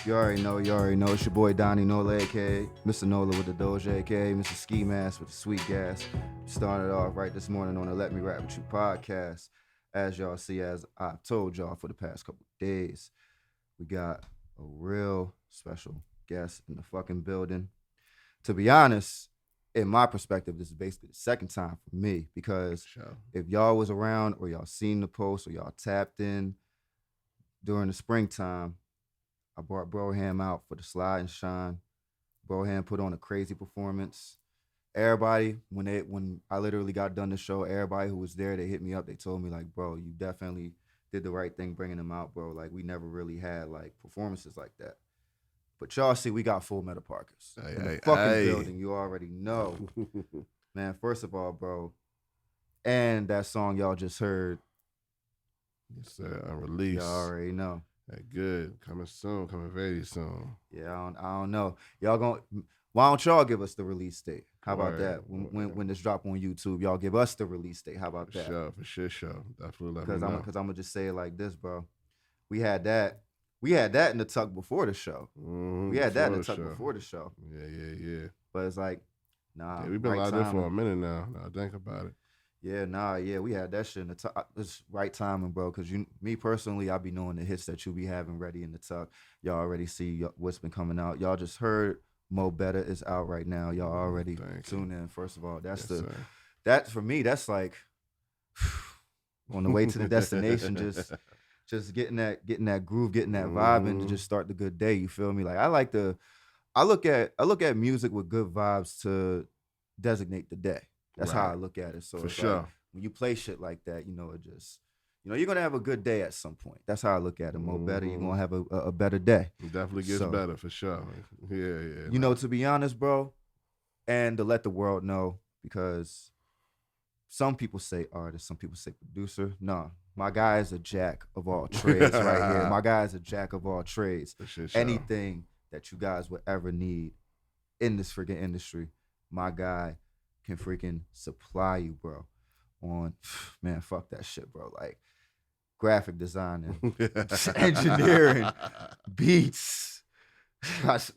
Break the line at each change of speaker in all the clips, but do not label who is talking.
You already know, It's your boy Donnie Nola, aka Mr. Nola with the Doja, aka Mr. Ski Mask with the sweet gas. Started off right this morning on the Let Me Rap With You podcast. As y'all see, as I've told y'all for the past couple of days, we got a real special guest in the fucking building. To be honest, in my perspective, this is basically the second time for me because
Sure.
if y'all was around or y'all seen the post or y'all tapped in during the springtime, I brought Broham out for the slide and shine. Broham put on a crazy performance. Everybody, when I literally got done the show, everybody who was there, they hit me up. They told me like, bro, you definitely did the right thing bringing him out, bro. Like we never really had like performances like that. But y'all see, we got Full Metal Parkers in the fucking building. You already know, man. First of all, bro, and that song y'all just heard,
It's a release.
y'all already know.
Hey, good. Coming soon. Coming very soon.
Yeah, I don't know. Y'all going why don't y'all give us the release date? How about
Word,
that? When,
word.
when this drop on YouTube, y'all give us the release date. How about
For
that?
sure. For sure. Definitely let me
Because
know.
I'm gonna just say it like this, bro. We had that. We had that in the tuck before the show. We had that in the tuck before the show.
Yeah.
But it's like, nah.
Yeah, we've been
right
locked in
timing.
for a minute now. Now I think about it.
Yeah, we had that shit in the tuck. It's right timing, bro. Because me personally, I be knowing the hits that you be having ready in the tuck. Y'all already see what's been coming out. Y'all just heard Mo Better is out right now. Y'all already tune in. First of all, that's
Yes, sir.
that for me. That's like on the way to the destination. Just getting that groove, getting that vibe, and to just start the good day. You feel me? Like I look at music with good vibes to designate the day. That's how I
Right.
look at it. So
For
it's
sure.
like when you play shit like that, it just you're gonna have a good day at some point. That's how I look at it. More better, you're gonna have a better day.
It definitely gets
So,
better for sure. Yeah.
to be honest, bro, and to let the world know, because some people say artist, some people say producer. No, my guy is a jack of all trades right here. My guy is a jack of all trades.
For sure.
Anything that you guys would ever need in this freaking industry, my guy can freaking supply you, bro. On man, fuck that shit, bro. Like graphic designing, engineering, beats.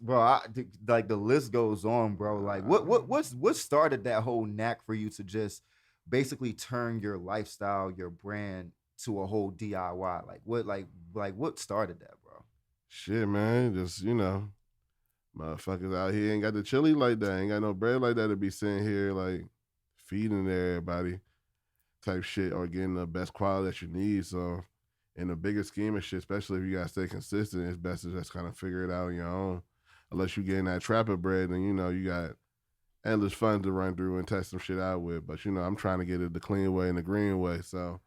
Bro, like the list goes on, bro. Like what started that whole knack for you to just basically turn your lifestyle, your brand to a whole DIY? Like what started that, bro?
Shit, man. Just, motherfuckers out here ain't got the chili like that. Ain't got no bread like that to be sitting here like feeding everybody type shit or getting the best quality that you need. So in the bigger scheme of shit, especially if you gotta stay consistent, it's best to just kind of figure it out on your own. Unless you getting that trapper bread, then you got endless funds to run through and test some shit out with. But I'm trying to get it the clean way and the green way. So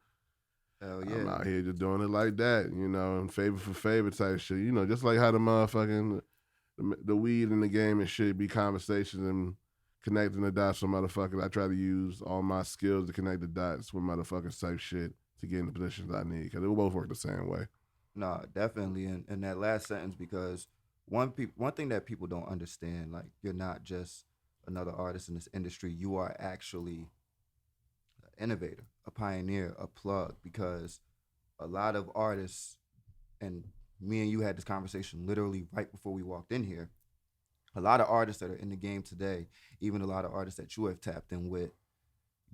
Hell
I'm out
yeah.
here just doing it like that, and favor for favor type shit. Just like how the motherfucking the weed in the game and shit be conversations and connecting the dots for motherfuckers. I try to use all my skills to connect the dots with motherfuckers type shit to get in the positions I need because it will both work the same way.
No, definitely in that last sentence, because one thing that people don't understand, like you're not just another artist in this industry, you are actually an innovator, a pioneer, a plug, because a lot of artists, and me and you had this conversation literally right before we walked in here. A lot of artists that are in the game today, even a lot of artists that you have tapped in with,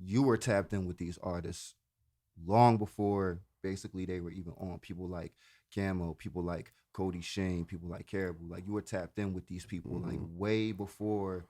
you were tapped in with these artists long before basically they were even on. People like Camo, people like Cody Shane, people like Caribou. Like you were tapped in with these people like way before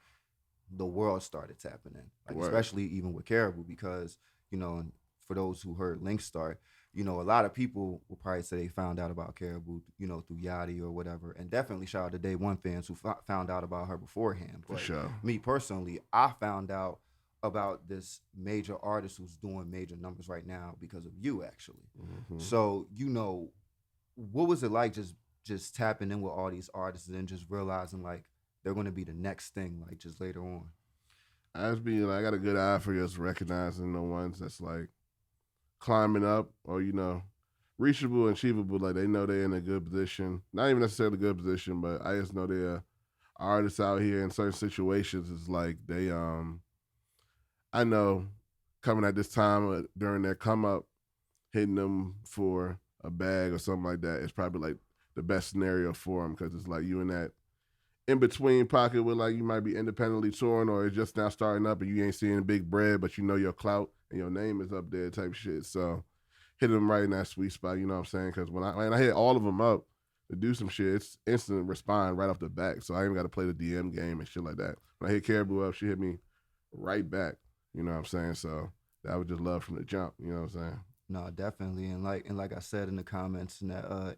the world started tapping in. Like
Word.
especially even with Caribou, because and for those who heard Link Start, a lot of people will probably say they found out about Caribou, through Yachty or whatever. And definitely shout out to Day One fans who found out about her beforehand.
For
But
sure.
me personally, I found out about this major artist who's doing major numbers right now because of you, actually. So, what was it like just tapping in with all these artists and then just realizing like they're going to be the next thing, like just later on?
I just be like, I got a good eye for just recognizing the ones that's like climbing up or reachable and achievable. Like they know they're in a good position, not even necessarily a good position, but I just know they're artists out here in certain situations. Is like I know coming at this time during their come up, hitting them for a bag or something like that is probably like the best scenario for him because it's like you in that in between pocket where like you might be independently touring or it's just now starting up and you ain't seeing big bread, but you know your clout and your name is up there type shit. So hit him right in that sweet spot, you know what I'm saying? Because when I hit all of them up to do some shit, it's instant respond right off the back. So I ain't got to play the DM game and shit like that. When I hit Caribou up, she hit me right back. You know what I'm saying? So that was just love from the jump. You know what I'm saying?
No, definitely, and like I said in the comments, and that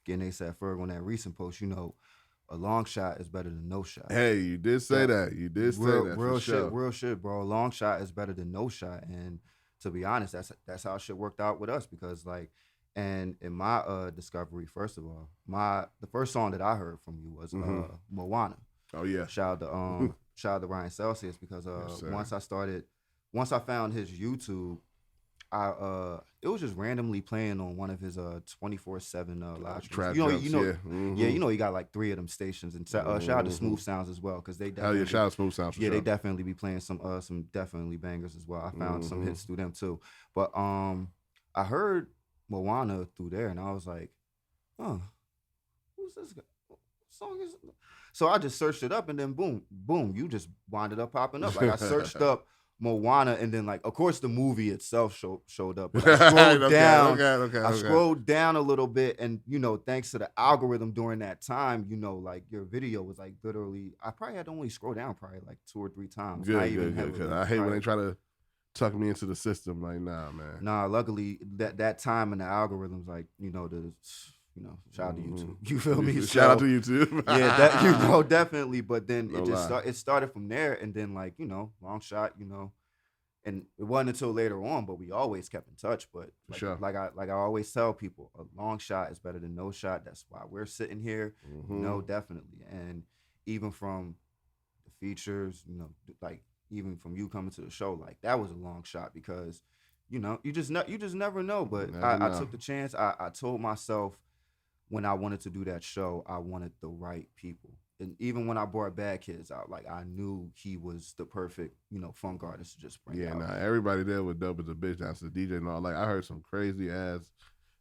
getting ASAP Ferg on that recent post, a long shot is better than no shot.
Hey, you did say that. You did say that.
Real
for
shit,
sure.
real shit, bro. A long shot is better than no shot, and to be honest, that's how shit worked out with us because like, and in my discovery, first of all, the first song that I heard from you was Moana.
Oh yeah.
Shout out to Ryan Celsius because
Yes,
once I found his YouTube, it was just randomly playing on one of his 24/7 live streams.
Yeah.
He got like 3 of them stations. And shout out to Smooth Sounds as well because they
Hell
definitely
yeah, shout out Smooth Sounds.
they definitely be playing some definitely bangers as well. I found some hits through them too. But I heard Moana through there and I was like, huh, who's this guy? What song is it? So I just searched it up and then boom, you just wound up popping up. Like I searched up Moana and then like of course the movie itself showed up. But I scrolled down. I scrolled down a little bit and thanks to the algorithm during that time, like your video was like literally I probably had to only scroll down probably like 2 or 3 times.
Good. I hate when they try to tuck me into the system. Like, nah, man.
Nah, luckily that time in the algorithms like, shout out to YouTube. You feel me?
Shout out to YouTube.
Yeah, definitely. But then
No
it started from there, and then like long shot, and it wasn't until later on, but we always kept in touch. But like,
sure.
like I always tell people, a long shot is better than no shot. That's why we're sitting here. Definitely, and even from the features, like even from you coming to the show, like that was a long shot because you just never know. But I took the chance. I told myself. When I wanted to do that show, I wanted the right people. And even when I brought Bad Kids out, like I knew he was the perfect, funk artist to just bring out.
Yeah, everybody there was dope as a bitch. That's the DJ and all. Like I heard some crazy ass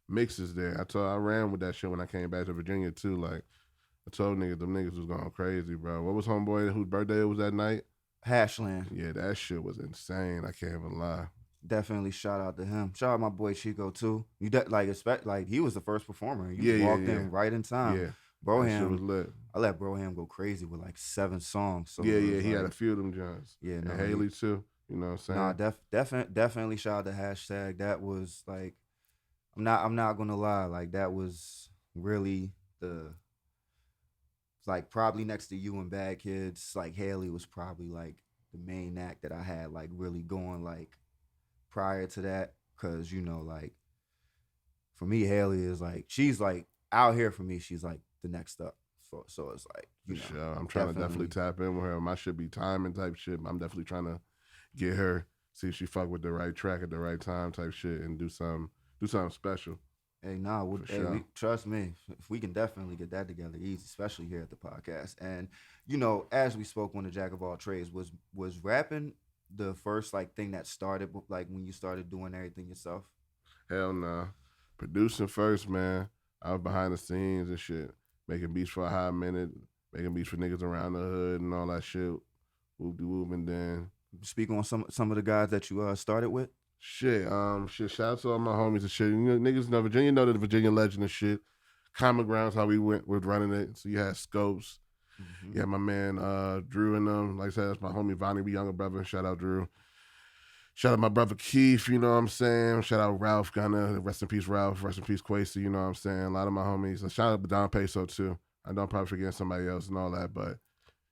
mixes there. I ran with that shit when I came back to Virginia too. Like I told niggas, them niggas was going crazy, bro. What was homeboy whose birthday it was that night?
Hashland.
Yeah, that shit was insane. I can't even lie.
Definitely shout out to him. Shout out my boy Chico too. You expect like he was the first performer. You walked in right in time.
Yeah,
Broham
was lit.
I let Broham go crazy with like 7 songs. So
he had a few of them joints.
Yeah,
and Haley too. You know what I'm saying?
Nah, definitely shout out to Hashtag. That was like, I'm not gonna lie, like that was really like probably next to you and Bad Kids. Like Haley was probably like the main act that I had like really going like. Prior to that, because like for me, Haley is like she's like out here for me. She's like the next up. So it's like
sure. I'm trying to definitely tap in with her. My shit be timing type shit. I'm definitely trying to get her see if she fuck with the right track at the right time type shit and do something special.
Hey, trust me, we can definitely get that together easy, especially here at the podcast. And as we spoke on the Jack of All Trades, was rapping the first like thing that started like when you started doing everything yourself?
Hell no. Producing first, man. I was behind the scenes and shit. Making beats for a hot minute, making beats for niggas around the hood and all that shit. Whoop and then
speak on some of the guys that you started with.
Shout out to all my homies and shit. Niggas know Virginia know the Virginia legend and shit. Common Ground's how we went with running it. So you had Scopes. Yeah, my man Drew and them. Like I said, that's my homie Vonnie, we younger brother. Shout out Drew. Shout out my brother Keith, you know what I'm saying? Shout out Ralph Gunner. Rest in peace, Ralph. Rest in peace, Quasi, you know what I'm saying? A lot of my homies. Shout out to Don Peso too. I don't probably forget somebody else and all that, but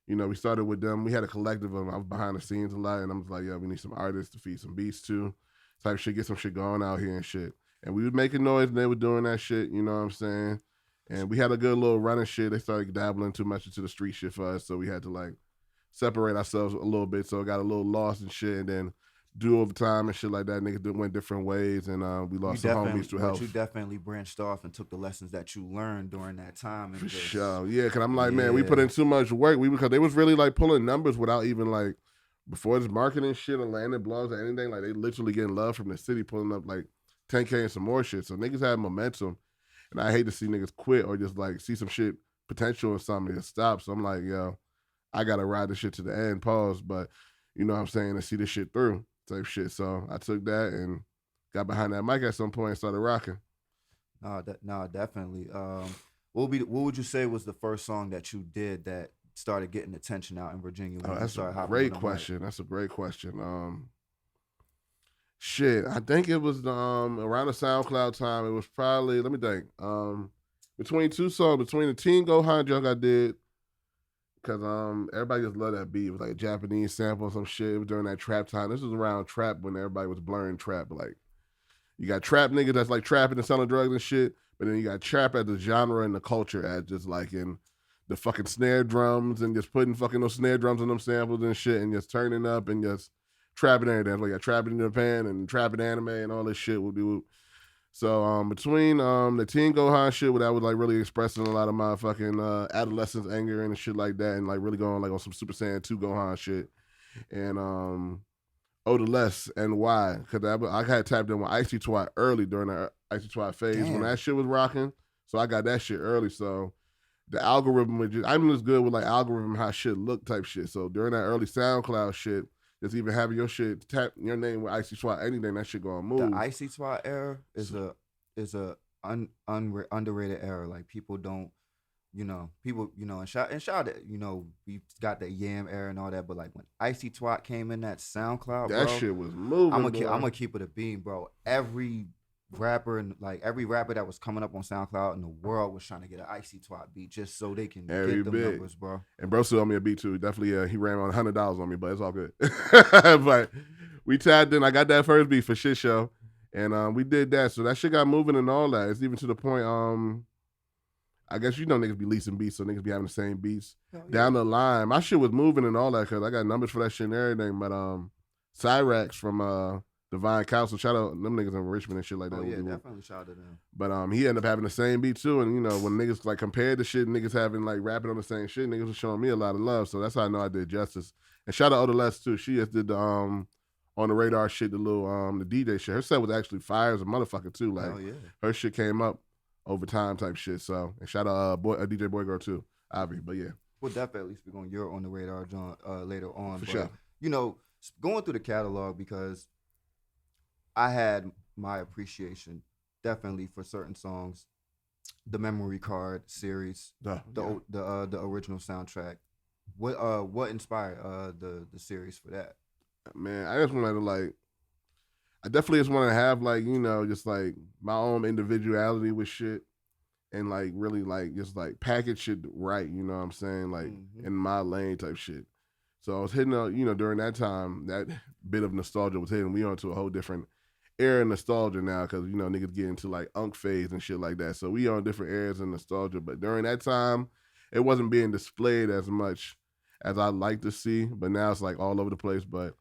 we started with them. We had a collective of them. I was behind the scenes a lot, and I was like, we need some artists to feed some beats too. Type shit, get some shit going out here and shit. And we was making noise and they were doing that shit, you know what I'm saying? And we had a good little running shit. They started dabbling too much into the street shit for us, so we had to like separate ourselves a little bit. So it got a little lost and shit, and then do over time and shit like that. Niggas went different ways, and we lost some homies to health.
You definitely branched off and took the lessons that you learned during that time. And
for sure, yeah. Because I'm like, man, we put in too much work. Because they was really like pulling numbers without even like before this marketing shit or landing blogs or anything. Like they literally getting love from the city, pulling up like 10K and some more shit. So niggas had momentum. And I hate to see niggas quit or just like see some shit potential in something and stop. So I'm like, yo, I gotta ride this shit to the end, pause. But you know what I'm saying, and see this shit through type shit. So I took that and got behind that mic at some point and started rocking.
No, definitely. What would you say was the first song that you did that started getting attention out in Virginia
Oh,
when you
that's a
started hopping on
great
the mic?
question. That's a great question. Shit, I think it was around the SoundCloud time. It was probably, let me think. Between two songs, between the Teen Gohan junk I did, because everybody just loved that beat. It was like a Japanese sample or some shit. It was during that trap time. This was around trap when everybody was blurring trap. Like you got trap niggas that's like trapping and selling drugs and shit, but then you got trap as a genre and the culture as just like in the fucking snare drums and just putting fucking those snare drums on them samples and shit and just turning up and just trapping everything. Like you got trapping in Japan and trapping anime and all this shit. So between the Teen Gohan shit, where that was like really expressing a lot of my fucking adolescence anger and shit like that, and like really going like on some Super Saiyan 2 Gohan shit, and the Less and why, because I had tapped in with Icy Twat early during the Icy Twat phase when that shit was rocking, so I got that shit early. So the algorithm was just, I'm just good with like algorithm how shit look type shit. So during that early SoundCloud shit, just even having your shit tap your name with Icy Twat, anything that shit gonna move.
The Icy Twat era is a underrated era. Like people don't, and shout it, we got the Yam era and all that, but like when Icy Twat came in that SoundCloud,
that
bro,
shit was moving.
I'm gonna keep it a beam, bro. Every rapper that was coming up on SoundCloud in the world was trying to get an Icy Twat beat just so they can get them numbers, bro.
And bro still owe me a beat too. Definitely, he ran on $100 on me, but it's all good. But we tapped in. I got that first beat for Shit Show, and we did that. So that shit got moving and all that. It's even to the point. I guess niggas be leasing beats, so niggas be having the same beats down the line. My shit was moving and all that because I got numbers for that shit and everything. But Cyrax from Divine Council, shout out them niggas in Richmond and shit like that.
Oh yeah, definitely shout out to them.
But he ended up having the same beat too, and when niggas like compared the shit, niggas having like rapping on the same shit, niggas was showing me a lot of love. So that's how I know I did justice. And shout out Les too. She just did the on the radar shit, the little the DJ shit. Her set was actually fire as a motherfucker too. Like her shit came up over time type shit. So and shout out DJ Boy Girl too, Avi. But yeah,
we'll definitely speak on your on the radar, John, later on.
For sure.
Going through the catalog because I had my appreciation definitely for certain songs, the Memory Card series, the original soundtrack. What inspired the series for that?
Man, I just wanted to like, I definitely just want to have like just like my own individuality with shit, and like really like just like package shit right. You know what I'm saying? Like in my lane type shit. So I was hitting during that time, that bit of nostalgia was hitting. We on to a whole different era of nostalgia now because niggas get into like unk phase and shit like that. So we on different eras of nostalgia. But during that time, it wasn't being displayed as much as I'd like to see. But now it's like all over the place. But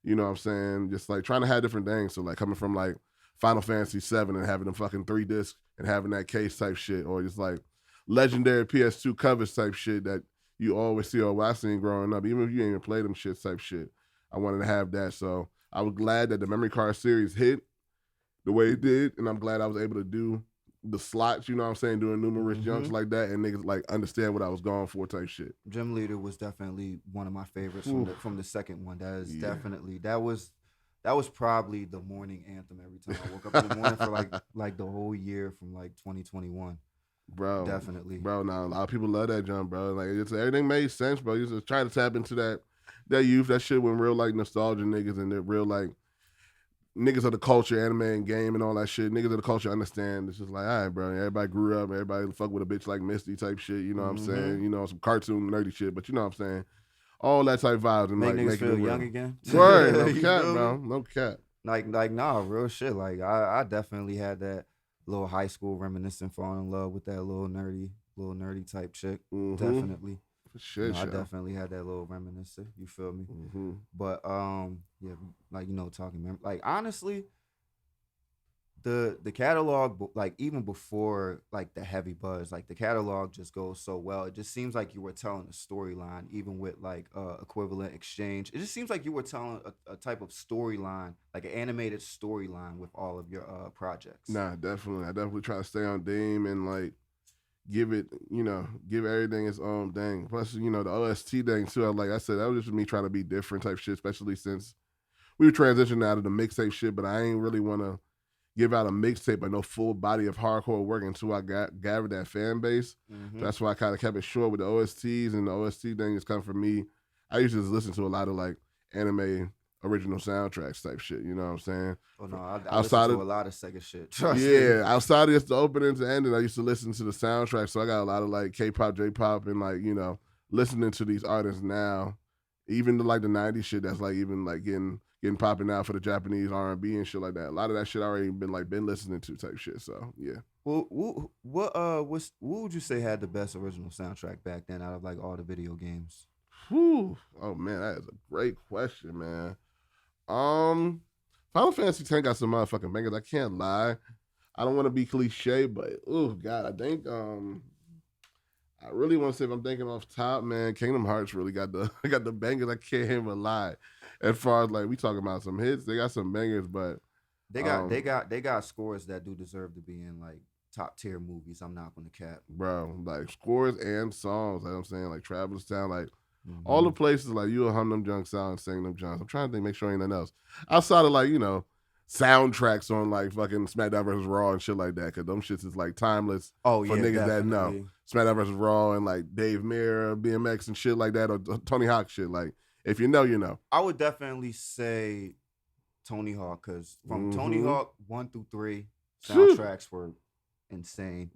you know what I'm saying? Just like trying to have different things. So like coming from like Final Fantasy 7 and having them fucking 3 discs and having that case type shit, or just like legendary PS2 covers type shit that you always see or what I seen growing up. Even if you ain't even play them shit type shit, I wanted to have that. So I was glad that the Memory Card series hit the way it did, and I'm glad I was able to do the slots, you know what I'm saying, doing numerous junks like that, and niggas like understand what I was going for type shit.
Gym Leader was definitely one of my favorites from the second one. That is definitely that was probably the morning anthem every time I woke up in the morning for like the whole year from like 2021.
Bro,
definitely,
bro. Now a lot of people love that jump, bro. Like everything made sense, bro. You just try to tap into that youth, that shit when real like nostalgia niggas and the real like niggas of the culture, anime and game and all that shit. Niggas of the culture understand. It's just like, all right, bro. Everybody grew up. Everybody fuck with a bitch like Misty type shit. You know what I'm saying? Some cartoon nerdy shit. But you know what I'm saying? All that type vibes and
make
like
niggas feel young again.
Right, no cap, bro. No cap.
Like nah, real shit. Like I definitely had that little high school reminiscent, falling in love with that little nerdy type chick. Definitely.
Shit,
I definitely had that little reminiscent. You feel me? But yeah, like talking like honestly, the catalog, like even before like the heavy buzz, like the catalog just goes so well. It just seems like you were telling a storyline, even with like equivalent exchange. It just seems like you were telling a type of storyline, like an animated storyline with all of your projects.
Nah, definitely. I definitely try to stay on theme and like give it, give everything its own thing. Plus, the OST thing too. Like I said, that was just me trying to be different type shit, especially since we were transitioning out of the mixtape shit, but I ain't really want to give out a mixtape but no full body of hardcore work until I gathered that fan base. So that's why I kind of kept it short with the OSTs, and the OST thing is coming from me. I used to just listen to a lot of like anime original soundtracks type shit. You know what I'm saying?
Oh no, I listen to a lot of Sega shit. Trust
yeah,
me.
outside of just the opening to ending, I used to listen to the soundtrack. So I got a lot of like K-pop, J-pop, and like listening to these artists now, even the, like the '90s shit that's like even like getting popping out for the Japanese R&B and shit like that. A lot of that shit I already been listening to type shit. So yeah.
Well, what would you say had the best original soundtrack back then out of like all the video games?
Whew. Oh man, that is a great question, man. Final Fantasy X got some motherfucking bangers. I can't lie. I don't want to be cliche, but oh god, I think I really want to say if I'm thinking off top, man, Kingdom Hearts really got the got the bangers. I can't even lie. As far as like we talking about some hits, they got some bangers, but
they got scores that do deserve to be in like top tier movies. I'm not gonna cap,
bro, like scores and songs. Like I'm saying, like Traveler's Town, like all the places, like you'll hum them junks out and sing them junks. I'm trying to think, make sure ain't nothing else outside of like soundtracks on like fucking SmackDown vs. Raw and shit like that, because them shits is like timeless.
Oh
for
yeah,
niggas
definitely.
that know SmackDown vs. Raw and like Dave Mirra, BMX and shit like that, or Tony Hawk shit. Like if you know, you know.
I would definitely say Tony Hawk, because from Tony Hawk 1 through 3, soundtracks were insane.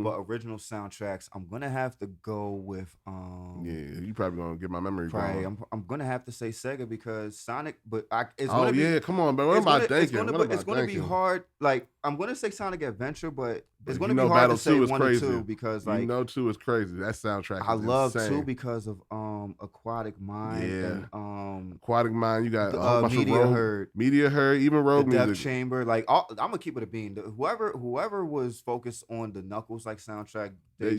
But original soundtracks, I'm gonna have to go with
yeah, you probably gonna get my memory
probably
wrong.
I'm gonna have to say Sega, because Sonic, but
come on, man. What am I thinking?
It's gonna be hard. Like I'm gonna say Sonic Adventure, but it's gonna be hard
Battle
to say
2 is
1
crazy.
or 2, because like
2 is crazy. That soundtrack
I
is
love
insane.
2 because of Aquatic Mind and
Aquatic Mind. You got
Media Herd,
even Rogue
the
music.
Death Chamber. Like I'm gonna keep it a bean. Whoever was focused on the Knuckles like soundtrack, they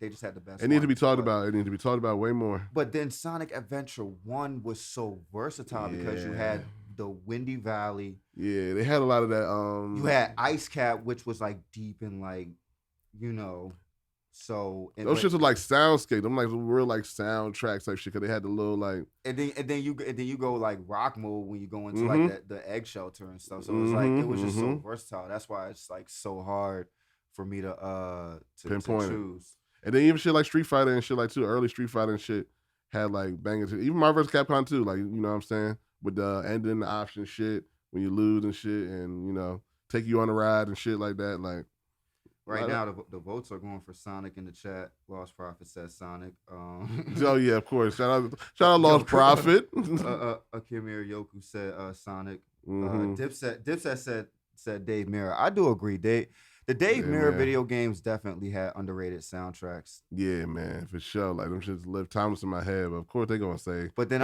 just had the best.
It needs to be talked about. It needs to be talked about way more.
But then Sonic Adventure 1 was so versatile because you had the Windy Valley.
Yeah, they had a lot of that.
You had Ice Cap, which was like deep and like, so
those shits are like soundscape. Them like real like soundtracks type shit, because they had the little like.
And then you go like rock mode when you go into like the egg shelter and stuff. So it's like it was just so versatile. That's why it's like so hard for me to
pinpoint
to choose.
And then even shit like Street Fighter and shit like too, early Street Fighter and shit had like bangers. Even Marvel vs. Capcom too, like, you know what I'm saying, with the ending the option shit when you lose and shit, and take you on a ride and shit like that. Like
right now, the votes are going for Sonic in the chat. Lost Prophet says Sonic.
Oh yeah, of course. Shout out Lost Prophet.
Akimir Yoku said Sonic. Dipset said Dave Mirra. I do agree. The Dave Mirra video games definitely had underrated soundtracks.
Yeah, man, for sure. Like them shits live timeless in my head. But of course they gonna say.
But then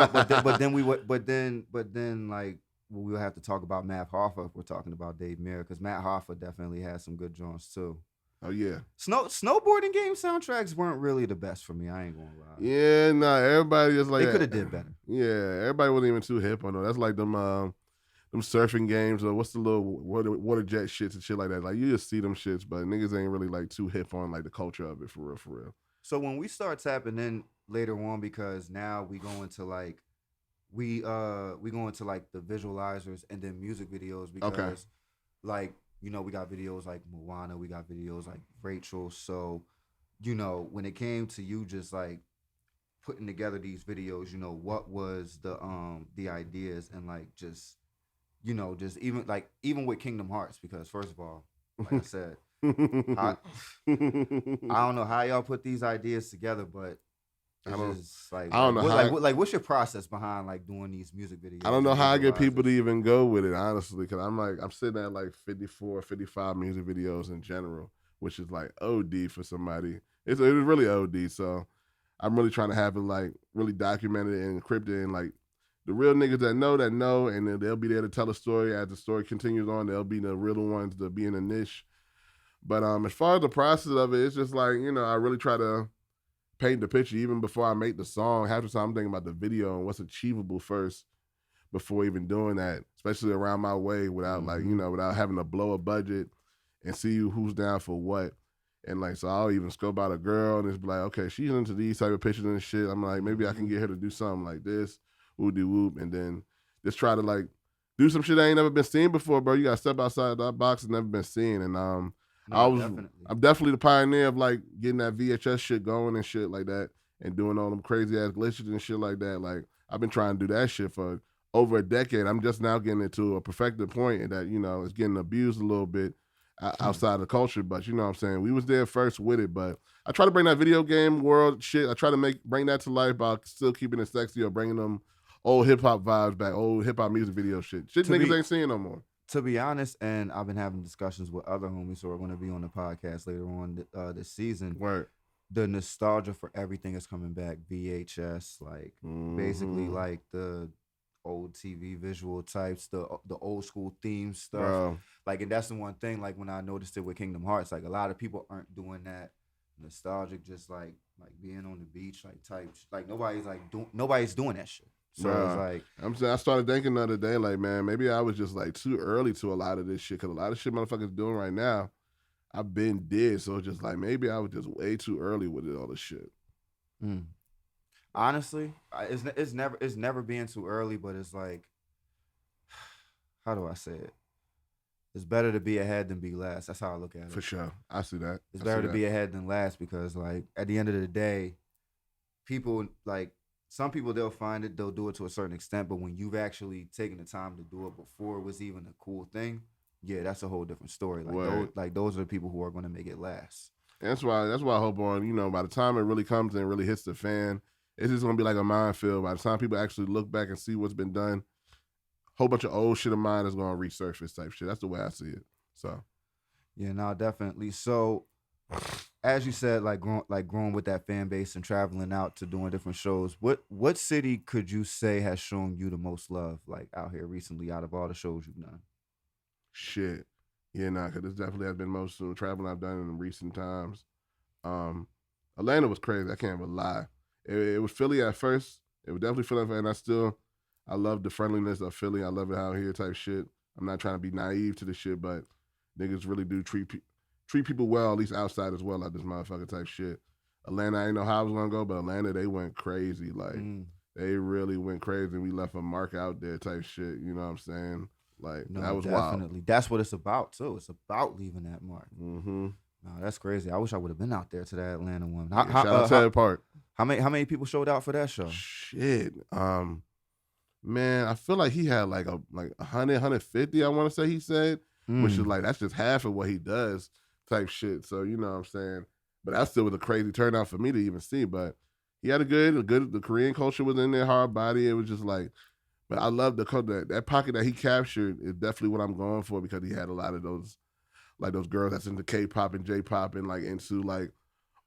like we will have to talk about Matt Hoffa if we're talking about Dave Mirra, because Matt Hoffa definitely has some good joints too.
Oh yeah.
Snowboarding game soundtracks weren't really the best for me. I ain't gonna lie.
Yeah, nah. Everybody just like
they could have did better.
Yeah, everybody wasn't even too hip on it. That's like them surfing games, or what's the little water jet shits and shit like that. Like you just see them shits, but niggas ain't really like too hip on like the culture of it for real.
So when we start tapping in later on, because now we go into like we go into like the visualizers and then music videos, because like we got videos like Moana, we got videos like Rachel. So when it came to you just like putting together these videos, what was the ideas, and like just just even with Kingdom Hearts, because first of all, like I said, I don't know how y'all put these ideas together, but it's just like I don't know what's your process behind like doing these music videos?
I don't know how I get people to even go with it, honestly, because I'm sitting at like 54, 55 music videos in general, which is like OD for somebody. It was really OD, so I'm really trying to have it like really documented and encrypted and like the real niggas that know, and then they'll be there to tell a story as the story continues on. They'll be the real ones to be in a niche. But as far as the process of it, it's just like, I really try to paint the picture even before I make the song. Half the time I'm thinking about the video and what's achievable first before even doing that, especially around my way without without having to blow a budget and see who's down for what. And like, so I'll even scope out a girl and it's like, okay, she's into these type of pictures and shit. I'm like, maybe I can get her to do something like this, whoop, and then just try to like do some shit I ain't never been seen before, bro. You gotta step outside that box and never been seen. And
No,
I'm definitely the pioneer of like getting that VHS shit going and shit like that and doing all them crazy ass glitches and shit like that. Like I've been trying to do that shit for over a decade. I'm just now getting it to a perfected point and that, it's getting abused a little bit outside the culture, but you know what I'm saying? We was there first with it, but I try to bring that video game world shit. I try to bring that to life by still keeping it sexy or bringing them old hip hop vibes back, old hip hop music video shit. Shit niggas ain't seeing no more.
To be honest, and I've been having discussions with other homies who are going to be on the podcast later on this season.
Right.
The nostalgia for everything is coming back. VHS, like basically like the old TV visual types, the old school theme stuff.
Bro.
Like, and that's the one thing, like when I noticed it with Kingdom Hearts, like a lot of people aren't doing that nostalgic, just like being on the beach, like type, like nobody's doing that shit. So it's like,
I started thinking the other day, like, man, maybe I was just like too early to a lot of this shit, because a lot of shit motherfuckers doing right now, I've been dead. So it's just like maybe I was just way too early with all this shit.
Honestly, it's never being too early, but it's like, how do I say it? It's better to be ahead than be last. That's how I look at it.
For sure. I see that.
It's better to be ahead than last, because like at the end of the day, people like, some people they'll do it to a certain extent, but when you've actually taken the time to do it before it was even a cool thing, yeah, that's a whole different story. Like those are the people who are going to make it last.
And that's why I hope on, by the time it really comes and really hits the fan, it's just gonna be like a minefield. By the time people actually look back and see what's been done, a whole bunch of old shit of mine is gonna resurface type shit. That's the way I see it. So
yeah, no, definitely. So as you said, like growing with that fan base and traveling out to doing different shows, what city could you say has shown you the most love, like out here recently, out of all the shows you've done?
Shit. Yeah, because this definitely has been most of the traveling I've done in recent times. Atlanta was crazy. I can't even lie. It was Philly at first. It was definitely Philly, and I love the friendliness of Philly. I love it out here type shit. I'm not trying to be naive to this shit, but niggas really do treat people well, at least outside as well, like this motherfucker type shit. Atlanta, I didn't know how I was gonna go, but Atlanta, they went crazy. Like they really went crazy, and we left a mark out there type shit. You know what I'm saying? Like, no, that was definitely wild.
That's what it's about too. It's about leaving that mark.
Mm-hmm.
No, that's crazy. I wish I would have been out there to that Atlanta one.
Shout out to that part.
How many people showed out for that show?
Shit. Man, I feel like he had like 100, 150, I want to say he said, which is like, that's just half of what he does type shit. So, you know what I'm saying? But that still was a crazy turnout for me to even see. But he had the Korean culture was in there, hard body. It was just like, but I love that pocket that he captured is definitely what I'm going for, because he had a lot of those, like those girls that's into K-pop and J-pop and like into like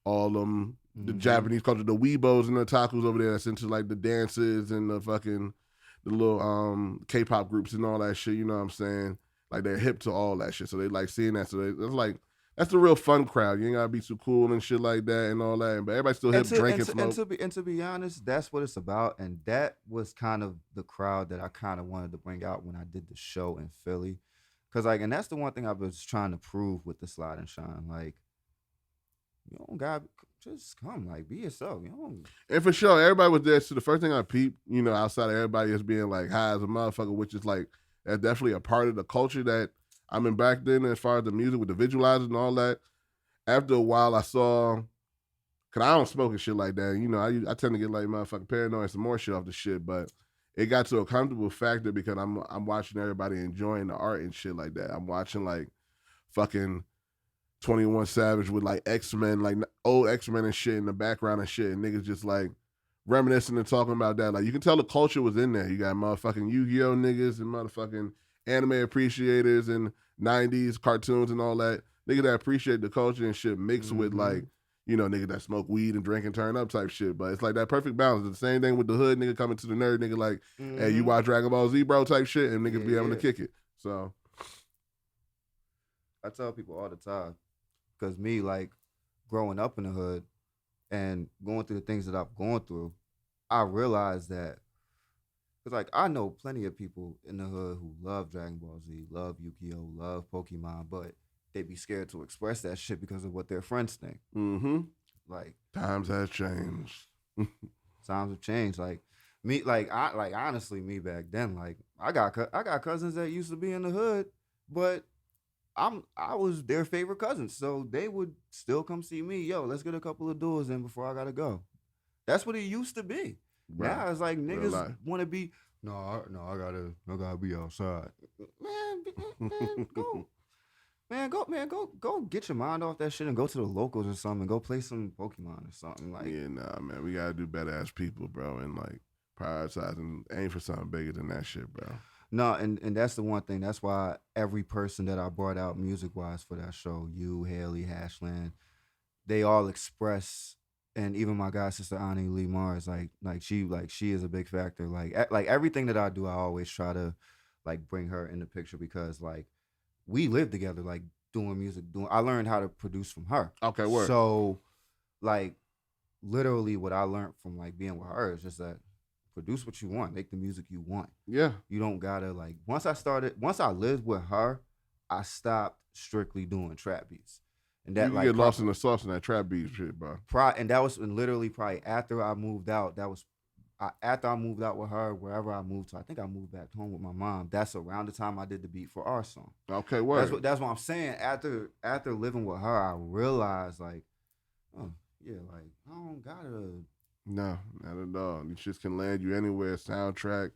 all them, the Japanese culture, the weebos and the otakus over there that's into like the dances and the little K-pop groups and all that shit, you know what I'm saying? Like they're hip to all that shit. So they like seeing that. So that's the real fun crowd. You ain't gotta be too cool and shit like that and all that. But everybody's still hip, drinking, smoke.
And to be honest, that's what it's about. And that was kind of the crowd that I kind of wanted to bring out when I did the show in Philly. Cause like, and that's the one thing I was trying to prove with the Slide and Shine. Like, you don't gotta just come, like, be yourself. You know.
And for sure, everybody was there. So the first thing I peeped, outside of everybody is being like high as a motherfucker, which is like, that's definitely a part of the culture that I'm in back then, as far as the music with the visualizers and all that. After a while, I saw, cause I don't smoke and shit like that. I tend to get like motherfucking paranoid and some more shit off the shit, but it got to a comfortable factor because I'm watching everybody enjoying the art and shit like that. I'm watching like fucking 21 Savage with like X-Men, like old X-Men and shit in the background and shit, and niggas just like reminiscing and talking about that. Like, you can tell the culture was in there. You got motherfucking Yu-Gi-Oh niggas and motherfucking anime appreciators and 90s cartoons and all that. Niggas that appreciate the culture and shit mixed with like, nigga that smoke weed and drink and turn up type shit. But it's like that perfect balance. It's the same thing with the hood nigga coming to the nerd nigga like, hey, you watch Dragon Ball Z, bro, type shit, and niggas be able to kick it. So
I tell people all the time, because me, like, growing up in the hood and going through the things that I've gone through, I realized that, because, like, I know plenty of people in the hood who love Dragon Ball Z, love Yu-Gi-Oh, love Pokemon, but they be scared to express that shit because of what their friends think. Like,
times has changed.
Times have changed. Like, me, like, honestly, me back then, like, I got cousins that used to be in the hood, but I was their favorite cousin, so they would still come see me. Yo, let's get a couple of duels in before I gotta go. That's what it used to be. Bro, now it's like niggas want to be. No, I gotta be outside. Man, go get your mind off that shit and go to the locals or something. And go play some Pokemon or something. Like,
yeah, nah, man, we gotta do better as people, bro, and like prioritize and aim for something bigger than that shit, bro.
No, and that's the one thing. That's why every person that I brought out music wise for that show, you, Haley, Hashland, they all express, and even my god sister Ani Lee Mars, like she is a big factor. Like everything that I do, I always try to like bring her in the picture because like we live together, like doing music. I learned how to produce from her.
Okay, word.
So like literally, what I learned from like being with her is just that. Produce what you want. Make the music you want.
Yeah.
You don't gotta like. Once I lived with her, I stopped strictly doing trap beats.
And that you get lost in the sauce in that trap beat shit, bro.
And that was literally probably after I moved out. That was after I moved out with her. Wherever I moved to, I think I moved back home with my mom. That's around the time I did the beat for our song.
Okay, word.
That's what I'm saying. After living with her, I realized like, oh yeah, like I don't gotta.
No, not at all. These shits can land you anywhere. Soundtrack,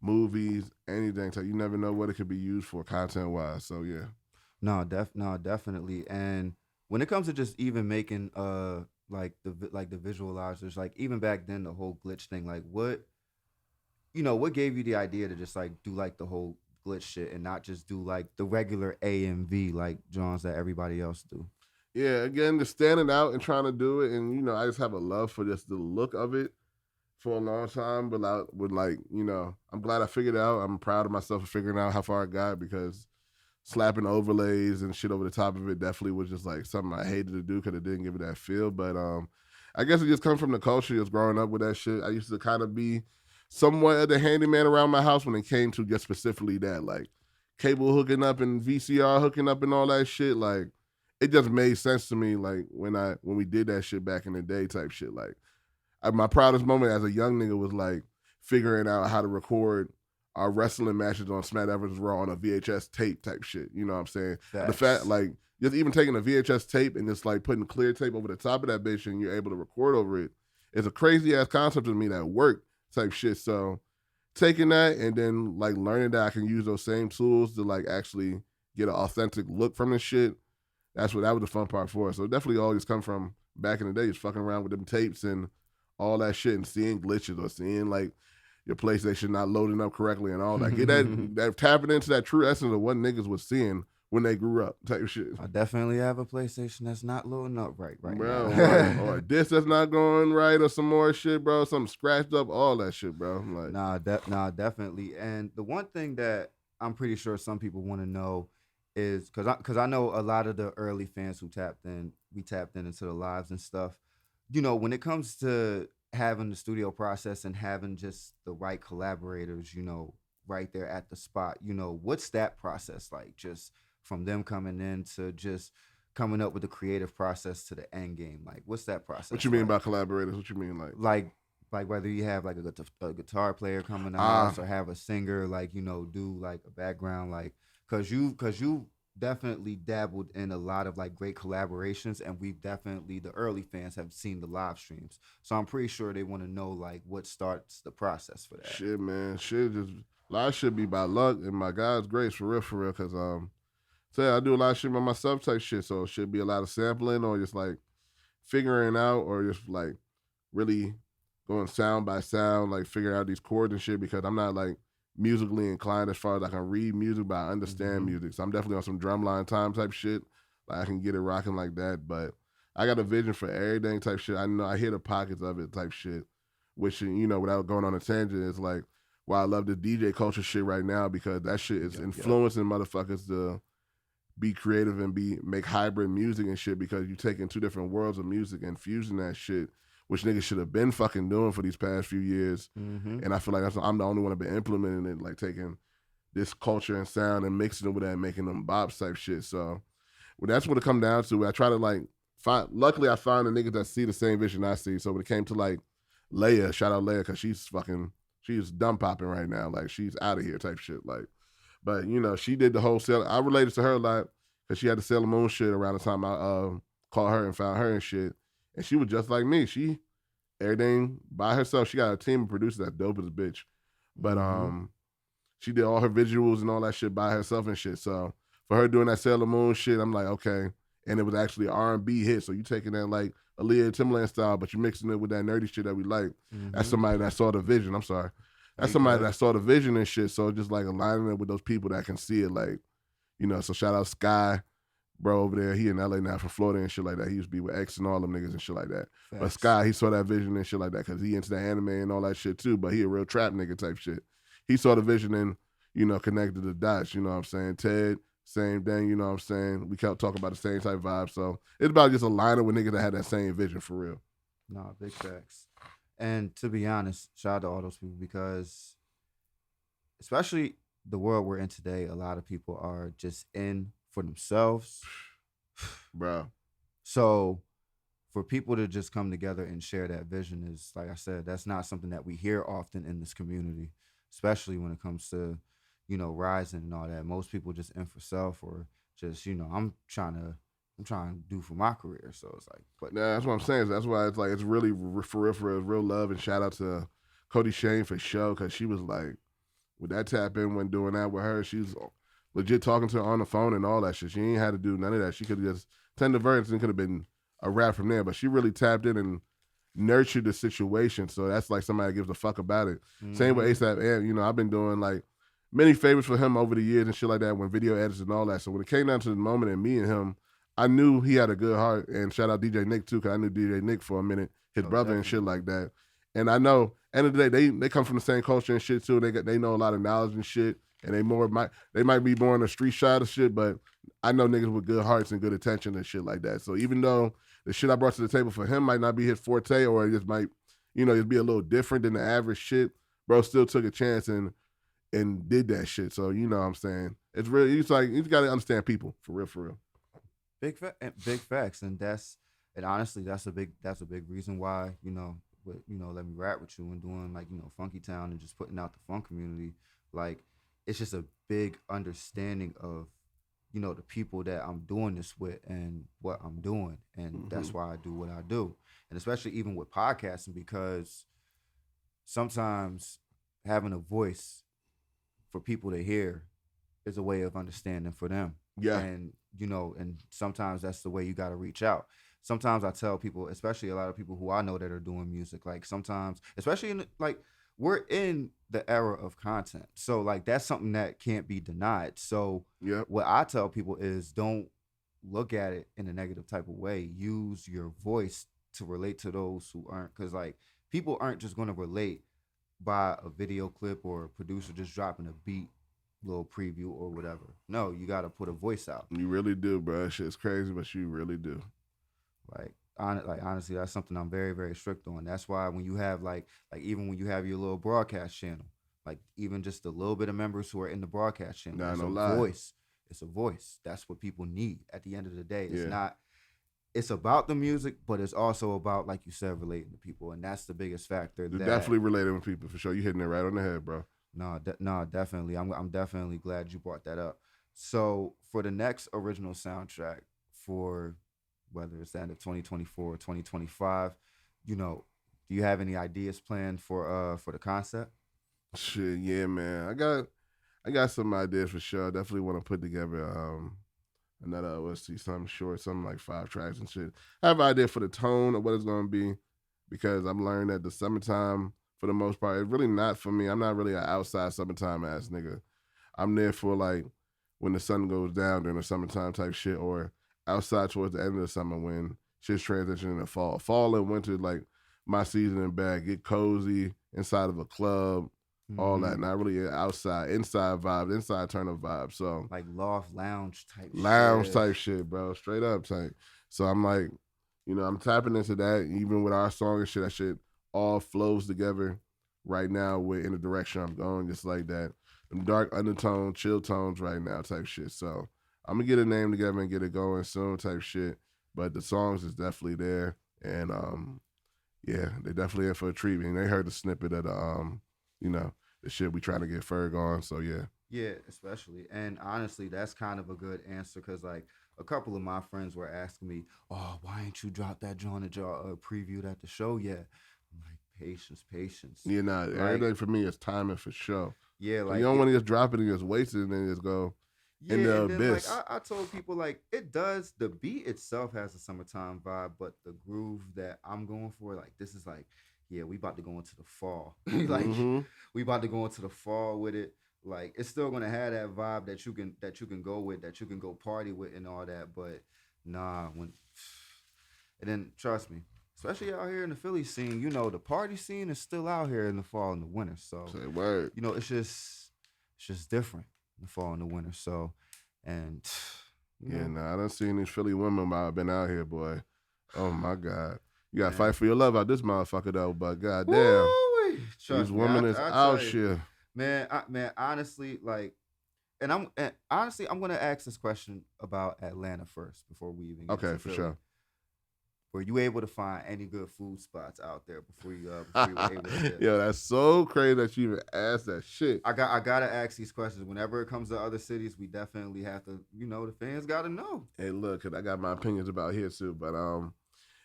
movies, anything. So you never know what it could be used for content wise. So yeah.
No, definitely. And when it comes to just even making like the visualizers, like even back then the whole glitch thing, like what gave you the idea to just like do like the whole glitch shit and not just do like the regular AMV like Johns that everybody else do?
Yeah, again, just standing out and trying to do it, and I just have a love for just the look of it for a long time. But I'm glad I figured it out. I'm proud of myself for figuring out how far I got because slapping overlays and shit over the top of it definitely was just like something I hated to do because it didn't give it that feel. But I guess it just comes from the culture, just growing up with that shit. I used to kind of be somewhat of the handyman around my house when it came to just specifically that, like cable hooking up and VCR hooking up and all that shit, like. It just made sense to me, like when we did that shit back in the day, type shit. Like, my proudest moment as a young nigga was like figuring out how to record our wrestling matches on Smack Evans Raw on a VHS tape, type shit. You know what I'm saying?
Facts.
The fact, like, just even taking a VHS tape and just like putting clear tape over the top of that bitch and you're able to record over it is a crazy ass concept to me that worked, type shit. So taking that and then like learning that I can use those same tools to like actually get an authentic look from this shit. That was the fun part for us. So definitely all just come from back in the day, just fucking around with them tapes and all that shit and seeing glitches or seeing like your PlayStation not loading up correctly and all that. Get that tapping into that true essence of what niggas was seeing when they grew up type shit.
I definitely have a PlayStation that's not loading up right
bro,
now.
or a disc that's not going right or some more shit, bro. Something scratched up, all that shit, bro. Like,
definitely. And the one thing that I'm pretty sure some people want to know is because I know a lot of the early fans who tapped in into the lives and stuff. When it comes to having the studio process and having just the right collaborators, right there at the spot, what's that process like? Just from them coming in to just coming up with the creative process to the end game. Like, what's that process?
What you mean by collaborators? What you mean
like whether you have like a guitar player come in the house or have a singer like do like a background like. Cause you definitely dabbled in a lot of like great collaborations, and the early fans have seen the live streams. So I'm pretty sure they want to know like what starts the process for that.
Shit, man, shit just a lot of shit be by luck and my God's grace for real. Cause I do a lot of shit by myself type shit, so it should be a lot of sampling or just like figuring out or just like really going sound by sound, like figuring out these chords and shit because I'm not like musically inclined as far as I can read music, but I understand music. So I'm definitely on some drumline time type shit. Like I can get it rocking like that. But I got a vision for everything type shit. I know I hear the pockets of it type shit, which without going on a tangent, is like why I love the DJ culture shit right now because that shit is
Yep.
influencing motherfuckers to be creative and make hybrid music and shit because you taking two different worlds of music and fusing that shit, which niggas should have been fucking doing for these past few years.
Mm-hmm.
And I feel like I'm the only one that been implementing it, like taking this culture and sound and mixing it with that and making them bops type shit. So that's what it come down to. I try to like find. Luckily, I found the niggas that see the same vision I see. So when it came to like Leia, shout out Leia because she's dumb popping right now. Like she's out of here type shit. Like, but she did the whole sale. I related to her a lot because she had the Sailor Moon shit around the time I called her and found her and shit. And she was just like me. She everything by herself. She got a team of producers that dope as a bitch. But she did all her visuals and all that shit by herself and shit. So for her doing that Sailor Moon shit, I'm like, okay. And it was actually an R&B hit. So you taking that like Aaliyah Timbaland style, but you mixing it with that nerdy shit that we like.
Mm-hmm.
That's somebody that saw the vision. I'm sorry. That's somebody that saw the vision and shit. So just like aligning it with those people that can see it, like, so shout out Sky, bro, over there. He in LA now from Florida and shit like that. He used to be with X and all them niggas and shit like that. Facts. But Sky, he saw that vision and shit like that because he into the anime and all that shit too. But he a real trap nigga type shit. He saw the vision and, connected the dots, you know what I'm saying? Ted, same thing, you know what I'm saying? We kept talking about the same type vibe. So it's about just aligning with niggas that had that same vision for real.
No, big facts. And to be honest, shout out to all those people because especially the world we're in today, a lot of people are just in for themselves.
Bro.
So for people to just come together and share that vision is, like I said, that's not something that we hear often in this community, especially when it comes to, rising and all that. Most people just in for self or just, I'm trying to do for my career. So it's like, but
yeah, that's what I'm saying. That's why it's like, it's really for real love and shout out to Cody Shane for show. Cause she was like, with that tap in when doing that with her, she's legit talking to her on the phone and all that shit. She ain't had to do none of that. She could have just tend the verse and could have been a rap from there. But she really tapped in and nurtured the situation. So that's like somebody gives a fuck about it. Mm-hmm. Same with ASAP Ant. I've been doing like many favors for him over the years and shit like that when video edits and all that. So when it came down to the moment and me and him, I knew he had a good heart. And shout out DJ Nick too, because I knew DJ Nick for a minute, his brother definitely. And shit like that. And I know, end of the day, they come from the same culture and shit too. They know a lot of knowledge and shit. And they might be more on the street side of shit, but I know niggas with good hearts and good attention and shit like that. So even though the shit I brought to the table for him might not be his forte or it just might, just be a little different than the average shit, bro still took a chance and did that shit. So you know what I'm saying? It's really, it's like, you gotta understand people for real.
Big facts. And honestly, that's a big reason why, let me rap with you and doing like, Funky Town and just putting out the funk community. Like, it's just a big understanding of, the people that I'm doing this with and what I'm doing. And that's why I do what I do. And especially even with podcasting, because sometimes having a voice for people to hear is a way of understanding for them.
Yeah.
And, and sometimes that's the way you got to reach out. Sometimes I tell people, especially a lot of people who I know that are doing music, like sometimes, especially in like, we're in the era of content. So like, that's something that can't be denied. So what I tell people is don't look at it in a negative type of way. Use your voice to relate to those who aren't. Cause like people aren't just going to relate by a video clip or a producer just dropping a beat, little preview or whatever. No, you got to put a voice out.
You really do, bro. Shit's crazy, but you really do.
Like honestly, that's something I'm very, very strict on. That's why when you have like even when you have your little broadcast channel, like even just a little bit of members who are in the broadcast channel, it's a voice. It's a voice. That's what people need at the end of the day. It's not. It's about the music, but it's also about, like you said, relating to people, and that's the biggest factor.
Definitely relating with people for sure. You hitting it right on the head, bro.
No, definitely. I'm definitely glad you brought that up. So for the next original soundtrack for whether it's the end of 2024 or 2025, do you have any ideas planned for the concept?
Shit, yeah, man. I got some ideas for sure. I definitely want to put together another something short, something like 5 tracks and shit. I have an idea for the tone of what it's gonna be because I'm learning that the summertime, for the most part, it's really not for me. I'm not really an outside summertime ass nigga. I'm there for like when the sun goes down during the summertime type shit, or outside towards the end of the summer when shit's transitioning to fall. Fall and winter, like my season and back, get cozy inside of a club, all that. Not really outside, inside vibes, inside turn up vibes. So
like loft lounge type
lounge
shit.
type shit, bro. Straight up type. So I'm like, I'm tapping into that. Even with our song and shit, that shit all flows together right now with in the direction I'm going, just like that. Them dark undertone, chill tones right now type shit. So I'm gonna get a name together and get it going soon type shit. But the songs is definitely there. And yeah, they definitely in for a treat. And they heard the snippet of the shit we trying to get Ferg on. So yeah.
Yeah, especially. And honestly, that's kind of a good answer because, like, a couple of my friends were asking me, oh, why ain't you dropped that joint that y'all previewed at the show yet? I'm like, patience, patience.
Yeah, nah,
Like,
everything for me is timing for sure.
Yeah,
So
like,
you don't want to just drop it and just waste it and then just go in
yeah,
the
and then, like,
abyss.
I told people, like, it does, the beat itself has a summertime vibe, but the groove that I'm going for, like, this is like, yeah, we about to go into the fall. Like, we about to go into the fall with it. Like, it's still gonna have that vibe that you can go with, that you can go party with and all that, but nah, when and then trust me, especially out here in the Philly scene, the party scene is still out here in the fall and the winter. So
Say word.
it's just different in the fall and the winter. So and
Yeah, I done seen these Philly women been out here, boy. Oh my God. You gotta fight for your love out this motherfucker though, but goddamn. These women is out here.
Man, honestly, like, and honestly, I'm gonna ask this question about Atlanta first before we even get to
For
Philly.
sure.
Were you able to find any good food spots out there before you were able to dip?
Yo, that's so crazy that you even asked that shit.
I gotta ask these questions. Whenever it comes to other cities, we definitely have to, the fans gotta know.
Hey, look, 'cause I got my opinions about here too, but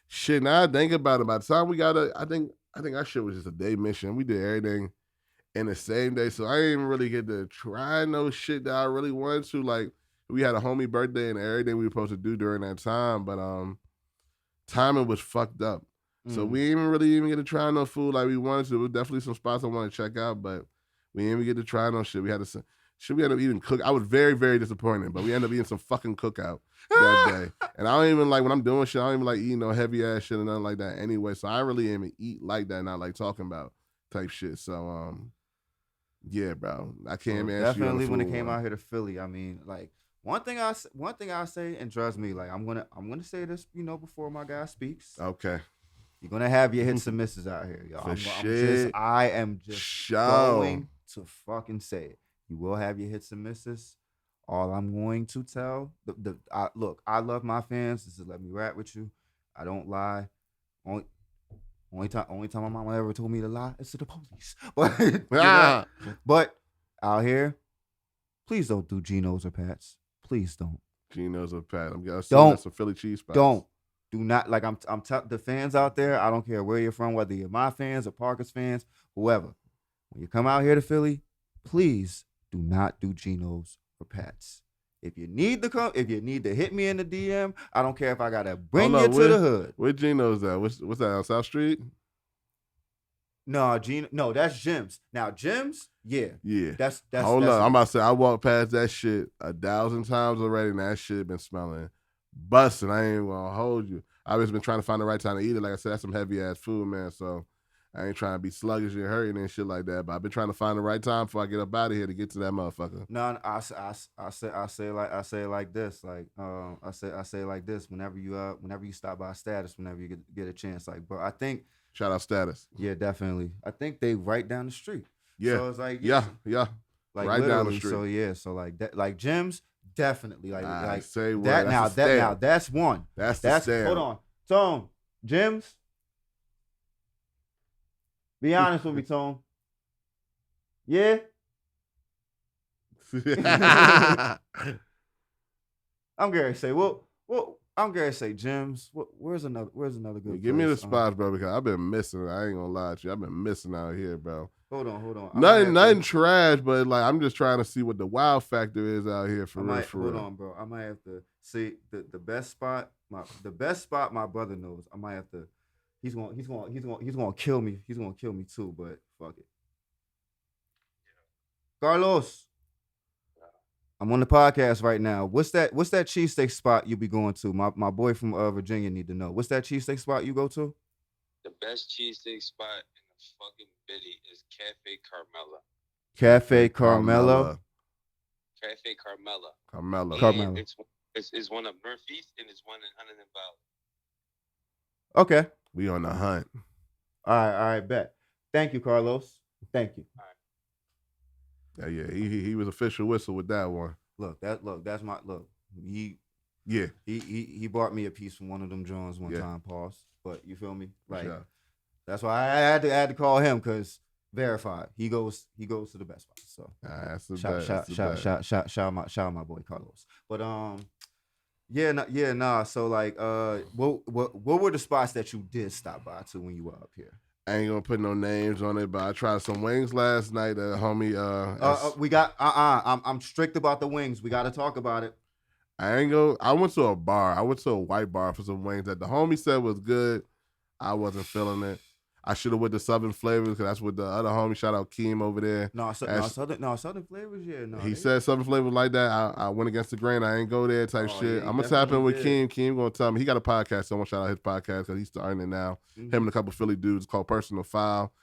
shit. Now I think about it. By the time we got I think our shit was just a day mission. We did everything in the same day, so I didn't even really get to try no shit that I really wanted to. Like we had a homie birthday and everything we were supposed to do during that time, but timing was fucked up. So we didn't really even get to try no food like we wanted to. There was definitely some spots I want to check out, but we didn't even get to try no shit. We ended up eating cook. I was very, very disappointed, but we ended up eating some fucking cookout that day. And I don't even like when I'm doing shit, I don't even like eating no heavy ass shit and nothing like that anyway. So I really didn't even eat like that, not like talking about type shit. So yeah, bro. I can't answer
definitely
you
when it came out here to Philly. I mean, like one thing I say, and trust me, like I'm gonna say this, before my guy speaks.
Okay.
You're gonna have your hits and misses out here, y'all. I am just going to fucking say it. You will have your hits and misses. All I'm going to tell look, I love my fans. This is Let Me Rap With You. I don't lie. Only time my mama ever told me to lie is to the police. But out here, please don't do Geno's or Pat's. Please don't.
Geno's or Pat. I'm guessing
that's
some Philly cheese spots.
Do not, like, the fans out there. I don't care where you're from, whether you're my fans or Parker's fans, whoever. When you come out here to Philly, please do not do Geno's or Pat's. If you need to hit me in the DM, I don't care if I gotta bring you to the hood.
Where Geno's at? What's that on South Street?
No, that's Jim's. Now Jim's, yeah. That's
Hold up. I'm about to say I walked past that shit 1,000 times already, and that shit been smelling busting. I ain't gonna hold you. I've just been trying to find the right time to eat it. Like I said, that's some heavy ass food, man. So I ain't trying to be sluggish and hurting and shit like that. But I've been trying to find the right time before I get up out of here to get to that motherfucker.
No, I say it like this. Like I say it like this. Whenever you stop by Status, whenever you get a chance, like, bro, I think.
Shout out Status.
Yeah, definitely. I think they right down the street.
Yeah.
So it's like
yeah.
Like
right down the street.
So yeah, so like that, like Jim's definitely like
say what
that now. That's one.
That's the
hold on, Tone. Jim's. Be honest with me, Tone. Yeah. I'm Gary. Say well. I'm gonna say Jim's. Where's another good?
Give me
place?
the spots, bro, because I've been missing. I ain't gonna lie to you. I've been missing out here, bro.
Hold on.
Nothing trash, but like I'm just trying to see what the wow factor is out here for real.
Hold on, bro. I might have to see the best spot. The best spot my brother knows. I might have to. He's gonna kill me. He's gonna kill me too. But fuck it. Carlos. I'm on the podcast right now. What's that cheesesteak spot you be going to? My boy from Virginia need to know. What's that cheesesteak spot you go to?
The best cheesesteak spot in the fucking Biddy is Cafe Carmela.
Cafe
Cafe
Carmelo.
Carmella.
Cafe Carmela.
Carmella.
And
Carmelo.
it's one up Northeast and it's one in Huntington Valley.
Okay.
We on the hunt.
All right, bet. Thank you, Carlos. Thank you.
Yeah. He was official whistle with that one.
That's my look. He
Yeah.
he bought me a piece from one of them Jones one
Yeah.
time, pause. But you feel me? Like
Yeah.
that's why I had to call him because verified. He goes to the best spot. So
That's the
shout
best.
shout
That's the
shout
best.
shout out my boy Carlos. But nah. So like what were the spots that you did stop by to when you were up here?
I ain't gonna put no names on it, but I tried some wings last night. Homie,
We got I'm strict about the wings. We got to talk about it.
I went to a bar. I went to a white bar for some wings that the homie said was good. I wasn't feeling it. I should have went to Southern Flavors because that's what the other homie, shout out Keem over there.
Southern flavors, yeah. No,
He said Southern Flavors like that. I went against the grain. I ain't go there type shit.
Yeah,
I'm gonna tap in with
definitely
Keem. Keem gonna tell me he got a podcast. So I'm gonna shout out his podcast because he's starting it now.
Mm-hmm.
Him and a couple Philly dudes called Personal File.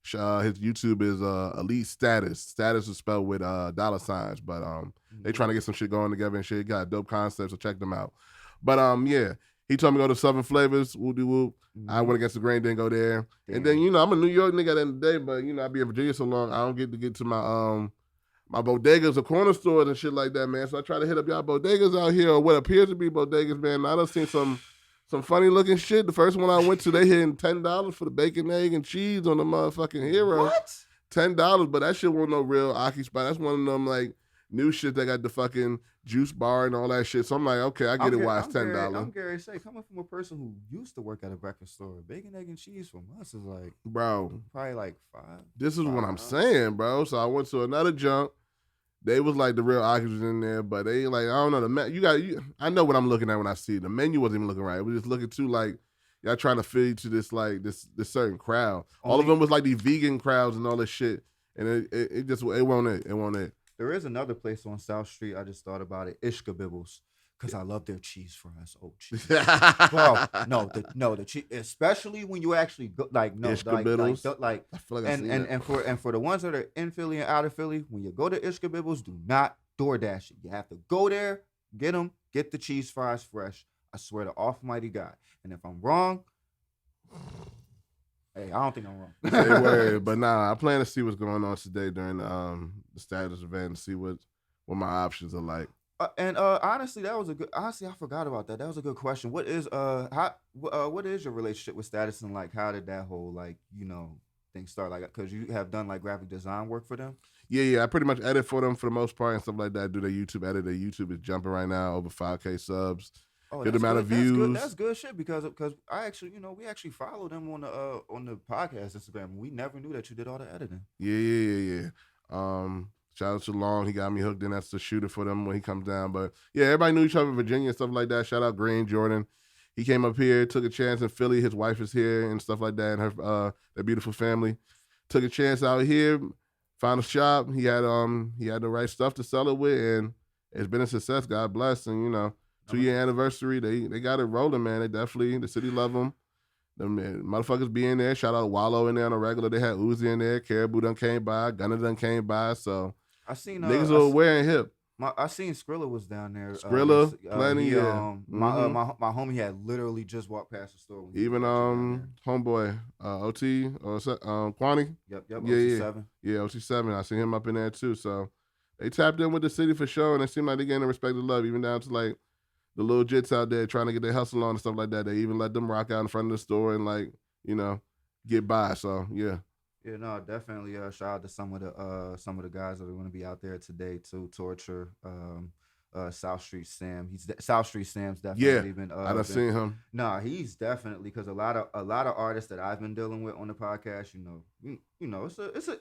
His YouTube is Elite Status. Status is spelled with dollar signs, but they trying to get some shit going together and shit. Got a dope concept, so check them out. But yeah, he told me to go to Southern Flavors. Whoop de whoop. I went against the grain, didn't go there.
Damn.
And then I'm a New York nigga at the end of the day, but I be in Virginia so long, I don't get to my my bodegas or corner stores and shit like that, man. So I try to hit up y'all bodegas out here or what appears to be bodegas, man. I done seen some funny looking shit. The first one I went to, they hitting $10 for the bacon, egg, and cheese on the motherfucking hero.
What?
$10, but that shit wasn't no real Aki spot. That's one of them like new shit that got the fucking juice bar and all that shit. So I'm like, okay, I get it why it's $10.
I'm Gary say, coming from a person who used to work at a breakfast store, bacon, egg, and cheese from us is like,
bro,
probably like $5.
This is what I'm saying, bro. So I went to another junk. They was like the real Akis was in there, but they like, I don't know. I know what I'm looking at when I see it. The menu wasn't even looking right. It was just looking too like y'all trying to fit to this like this certain crowd. All of them was like these vegan crowds and all this shit. And it won't it. It won't it.
There is another place on South Street. I just thought about it. Ishka Bibbles. Because I love their cheese fries. Oh, cheese. Bro, the cheese, especially when you actually go, like, no,
Ishka
like,
like, I feel like
and for the ones that are in Philly and out of Philly, when you go to Ishka Bibbles, do not DoorDash it. You have to go there, get the cheese fries fresh. I swear to Almighty God. And if I'm wrong, hey, I don't think I'm wrong.
Say word, but nah, I plan to see what's going on today during the status event and see what my options are like.
Honestly, that was a good. Honestly, I forgot about that. That was a good question. What is what is your relationship with Status and like how did that whole thing start? Like, because you have done like graphic design work for them.
Yeah. I pretty much edit for them for the most part and stuff like that. Do their YouTube edit. Their YouTube is jumping right now over 5K subs.
Oh,
good amount of views.
That's good shit because I actually we actually followed them on the podcast Instagram. We never knew that you did all the editing.
Yeah. Shout out to Long. He got me hooked in. That's the shooter for them when he comes down. But yeah, everybody knew each other in Virginia and stuff like that. Shout out Green Jordan. He came up here, took a chance in Philly. His wife is here and stuff like that, and her their beautiful family. Took a chance out here, found a shop. He had the right stuff to sell it with, and it's been a success. God bless. And 2-year anniversary, they got it rolling, man. They definitely, the city love them. Them motherfuckers be in there. Shout out Wallow in there on a regular. They had Uzi in there. Caribou done came by. Gunner done came by. So
I seen
niggas are wearing hip.
I seen Skrilla was down there.
Skrilla, plenty.
My homie had literally just walked past the store.
Even homeboy OT or Kwani.
Yep.
Yeah,
OT7.
Yeah, OT7. I seen him up in there too. So they tapped in with the city for sure, and it seemed like they getting the respect and love, even down to like the little jits out there trying to get their hustle on and stuff like that. They even let them rock out in front of the store and like get by. So yeah.
Yeah, no, definitely. Shout out to some of the guys that are going to be out there today too. Torture, South Street Sam. South Street Sam's definitely been.
I done seen him.
Nah, he's definitely because a lot of artists that I've been dealing with on the podcast. It's a,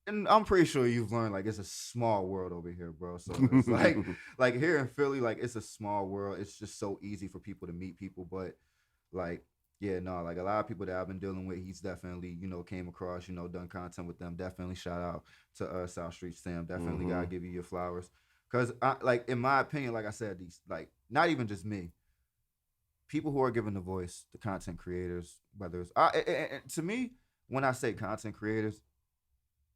and I'm pretty sure you've learned like it's a small world over here, bro. So it's like here in Philly, like it's a small world. It's just so easy for people to meet people, but like. Yeah, no, like a lot of people that I've been dealing with, he's definitely, came across, done content with them. Definitely shout out to South Street Sam. Definitely gotta give you your flowers. Because like in my opinion, like I said, these like not even just me, people who are given the voice, the content creators, whether it's to me, when I say content creators,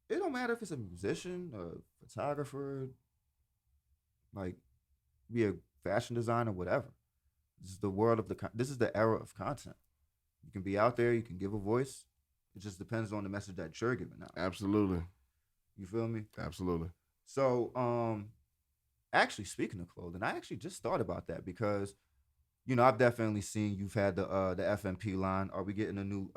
it don't matter if it's a musician, a photographer, like be a fashion designer, whatever. This is the world of this is the era of content. You can be out there, you can give a voice. It just depends on the message that you're giving out.
Absolutely.
You feel me?
Absolutely.
So, actually, speaking of clothing, I actually just thought about that because, I've definitely seen you've had the FMP line. Are we getting a new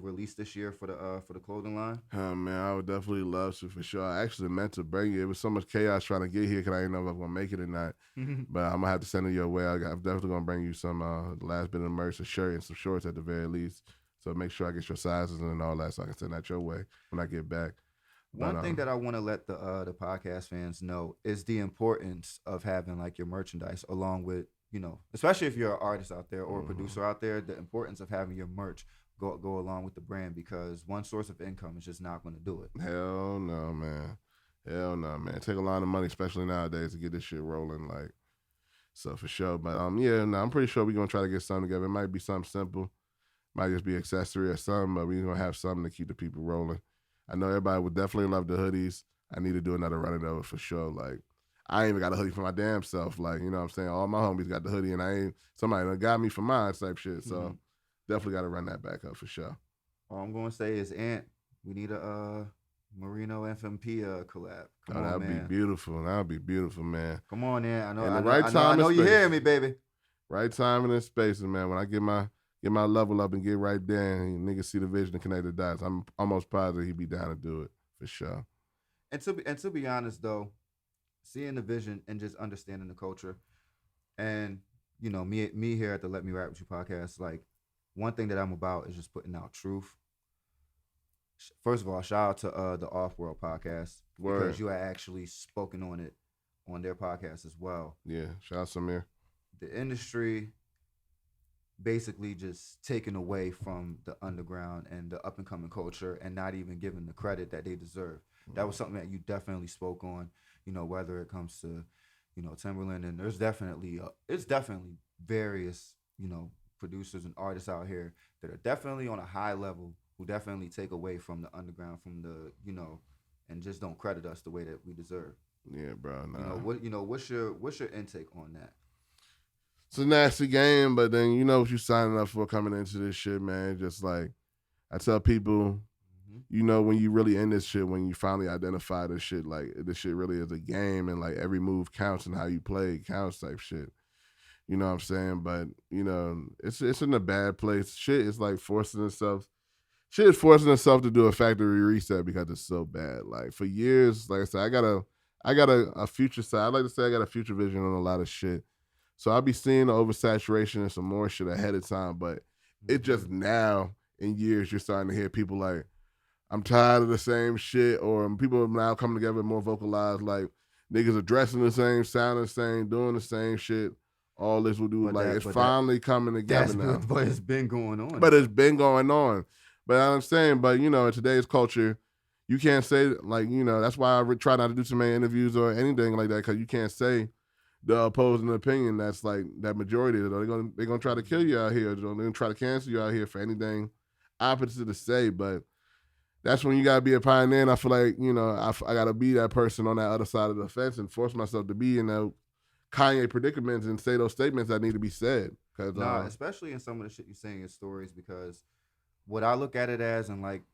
release this year for the clothing line?
Man, I would definitely love to for sure. I actually meant to bring it. It was so much chaos trying to get here because I didn't know if I was gonna make it or not. But I'm gonna have to send it your way. I'm definitely gonna bring you some last bit of merch, a shirt and some shorts at the very least. So make sure I get your sizes and all that so I can send that your way when I get back.
One thing that I want to let the podcast fans know is the importance of having like your merchandise along with, especially if you're an artist out there or a producer out there, the importance of having your merch go along with the brand, because one source of income is just not going to do it.
Hell no, man. Hell no, man. It take a lot of money, especially nowadays, to get this shit rolling. Like, so for sure. But I'm pretty sure we're gonna try to get something together. It might be something simple, might just be accessory or something, but we're gonna have something to keep the people rolling. I know everybody would definitely love the hoodies. I need to do another running over for sure. Like, I ain't even got a hoodie for my damn self. Like, you know what I'm saying? All my homies got the hoodie, and somebody done got me for mine type shit. So definitely got to run that back up for sure.
All I'm going to say is, Ant, we need a Marino FMP collab.
That'd be beautiful. That'd be beautiful, man.
Come on, Ant.
I know
you hear me, baby.
Right time and spaces, man. When I get my level up and get right there and niggas see the vision and connect the dots, I'm almost positive he'd be down to do it for sure.
And to be honest though, seeing the vision and just understanding the culture, and me here at the Let Me Rap With You podcast, like one thing that I'm about is just putting out truth. First of all, shout out to the Off World podcast.
Word.
Because you had actually spoken on it on their podcast as well.
Yeah, shout out Samir.
The industry basically just taken away from the underground and the up and coming culture and not even given the credit that they deserve. That was something that you definitely spoke on, whether it comes to, Timberland, and it's definitely various, producers and artists out here that are definitely on a high level who definitely take away from the underground, from the, and just don't credit us the way that we deserve.
Yeah, bro. Nah.
What's your intake on that?
It's a nasty game, but then you know what you're signing up for coming into this shit, man. Just like I tell people, when you really in this shit, when you finally identify this shit, like this shit really is a game, and like every move counts and how you play counts type shit. You know what I'm saying? But it's in a bad place. Shit is like forcing itself. Shit is forcing itself to do a factory reset because it's so bad. Like for years, like I said, I got a future side. I like to say I got a future vision on a lot of shit. So I'll be seeing the oversaturation and some more shit ahead of time, but it just now in years you're starting to hear people like, I'm tired of the same shit, or people are now coming together more vocalized, like niggas are dressing the same, sounding the same, doing the same shit. All this will do, it's finally coming together now.
But it's been going on.
But it's been going on. But I'm saying, in today's culture, you can't say, like, that's why I try not to do too many interviews or anything like that, because you can't say the opposing opinion that's like that majority. They're gonna try to kill you out here. They're gonna try to cancel you out here for anything opposite to say. But that's when you gotta be a pioneer. And I feel like I gotta be that person on that other side of the fence and force myself to be in the Kanye predicaments and say those statements that need to be said.
Especially in some of the shit you're saying in stories, because what I look at it as, and like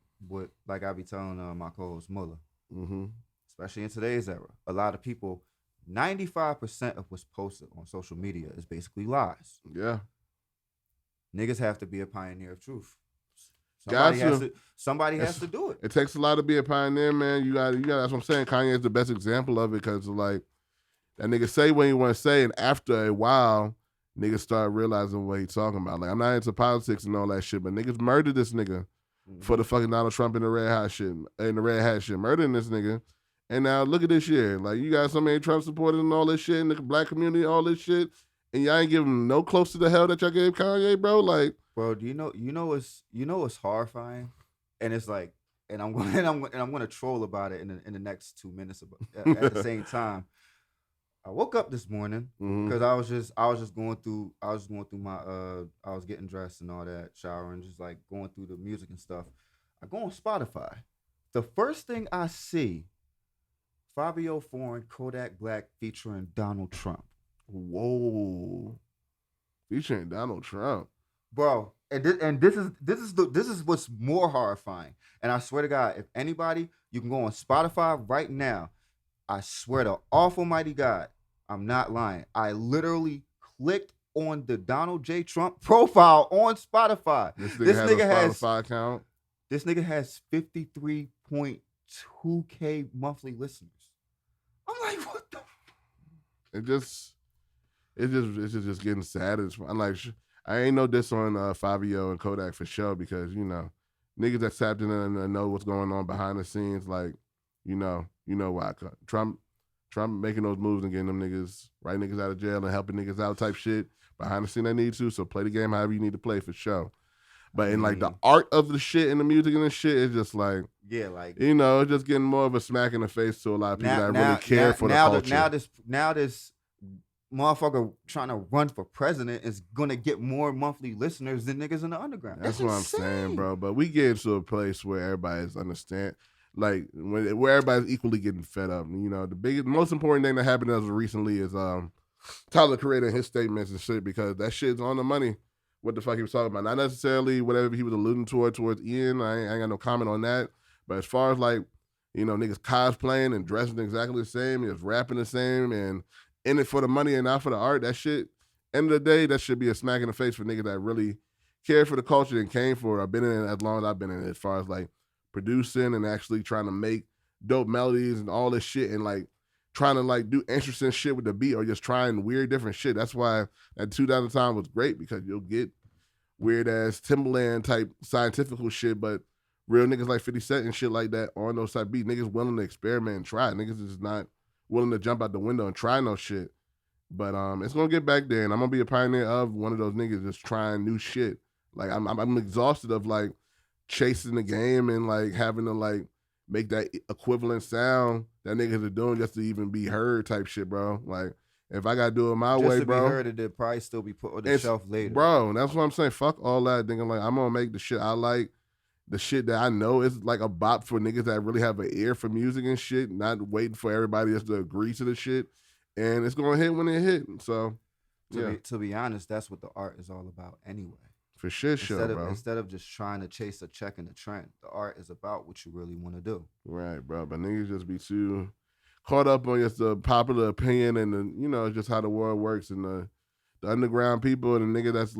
I be telling my co-host Muller, especially in today's era, a lot of people. 95% of what's posted on social media is basically lies.
Yeah.
Niggas have to be a pioneer of truth. Somebody has to do it.
It takes a lot to be a pioneer, man. You got. That's what I'm saying. Kanye is the best example of it, because like that nigga say what he want to say, and after a while, niggas start realizing what he talking about. Like, I'm not into politics and all that shit, but niggas murdered this nigga for the fucking Donald Trump and the red hat shit, murdering this nigga. And now look at this year. Like, you got so many Trump supporters and all this shit in the black community, all this shit, and y'all ain't giving no close to the hell that y'all gave Kanye, bro. Like,
bro, do you know what's horrifying? And it's like, I'm gonna troll about it in the next 2 minutes at the same time. I woke up this morning because I was just going through my I was getting dressed and all that, showering, just like going through the music and stuff. I go on Spotify. The first thing I see, Fabio Foreign, Kodak Black featuring Donald Trump.
Whoa. Featuring Donald Trump.
Bro, and this is what's more horrifying. And I swear to God, if anybody, you can go on Spotify right now. I swear to awful mighty God, I'm not lying. I literally clicked on the Donald J. Trump profile on Spotify.
This nigga has a Spotify account.
This nigga has 53.2K monthly listeners. I'm like, what the?
It's just getting sad. I'm like, I ain't know this on Fabio and Kodak for sure because niggas that tapped in and know what's going on behind the scenes. Like, you know why Trump making those moves and getting them niggas out of jail and helping niggas out type shit behind the scene they need to. So play the game however you need to play for sure. But in like the art of the shit and the music and the shit, it's just like it's just getting more of a smack in the face to a lot of people that really care for the culture.
Now this motherfucker trying to run for president is gonna get more monthly listeners than niggas in the underground.
That's what insane. I'm saying, bro. But we get to a place where everybody's where everybody's equally getting fed up. The most important thing that happened to us recently is Tyler Creator and his statements and shit because that shit's on the money. What the fuck he was talking about? Not necessarily whatever he was alluding towards Ian. I ain't got no comment on that. But as far as niggas cosplaying and dressing exactly the same, just rapping the same and in it for the money and not for the art, that shit, end of the day, that should be a smack in the face for niggas that really care for the culture and came for it. I've been in it as long as I've been in it as far as producing and actually trying to make dope melodies and all this shit and trying to do interesting shit with the beat or just trying weird different shit. That's why that 2000 time was great because you'll get weird ass Timberland type scientific shit, but real niggas like 50 Cent and shit like that on those type beats. Niggas willing to experiment and try. Niggas is not willing to jump out the window and try no shit. But it's gonna get back there and I'm gonna be a pioneer of one of those niggas just trying new shit. I'm exhausted of chasing the game and having to make that equivalent sound that niggas are doing just to even be heard type shit, bro. If I gotta do it my way, bro.
Just to be heard, it'd probably still be put on the shelf later.
Bro, that's what I'm saying. Fuck all that, nigga. I'm gonna make the shit I like, the shit that I know is a bop for niggas that really have an ear for music and shit, not waiting for everybody else to agree to the shit. And it's gonna hit when it hit. So,
to be honest, that's what the art is all about anyway.
For sure, bro.
Instead of just trying to chase a check in the trend, the art is about what you really want to do.
Right, bro. But niggas just be too caught up on just the popular opinion and just how the world works and the underground people and the nigga that's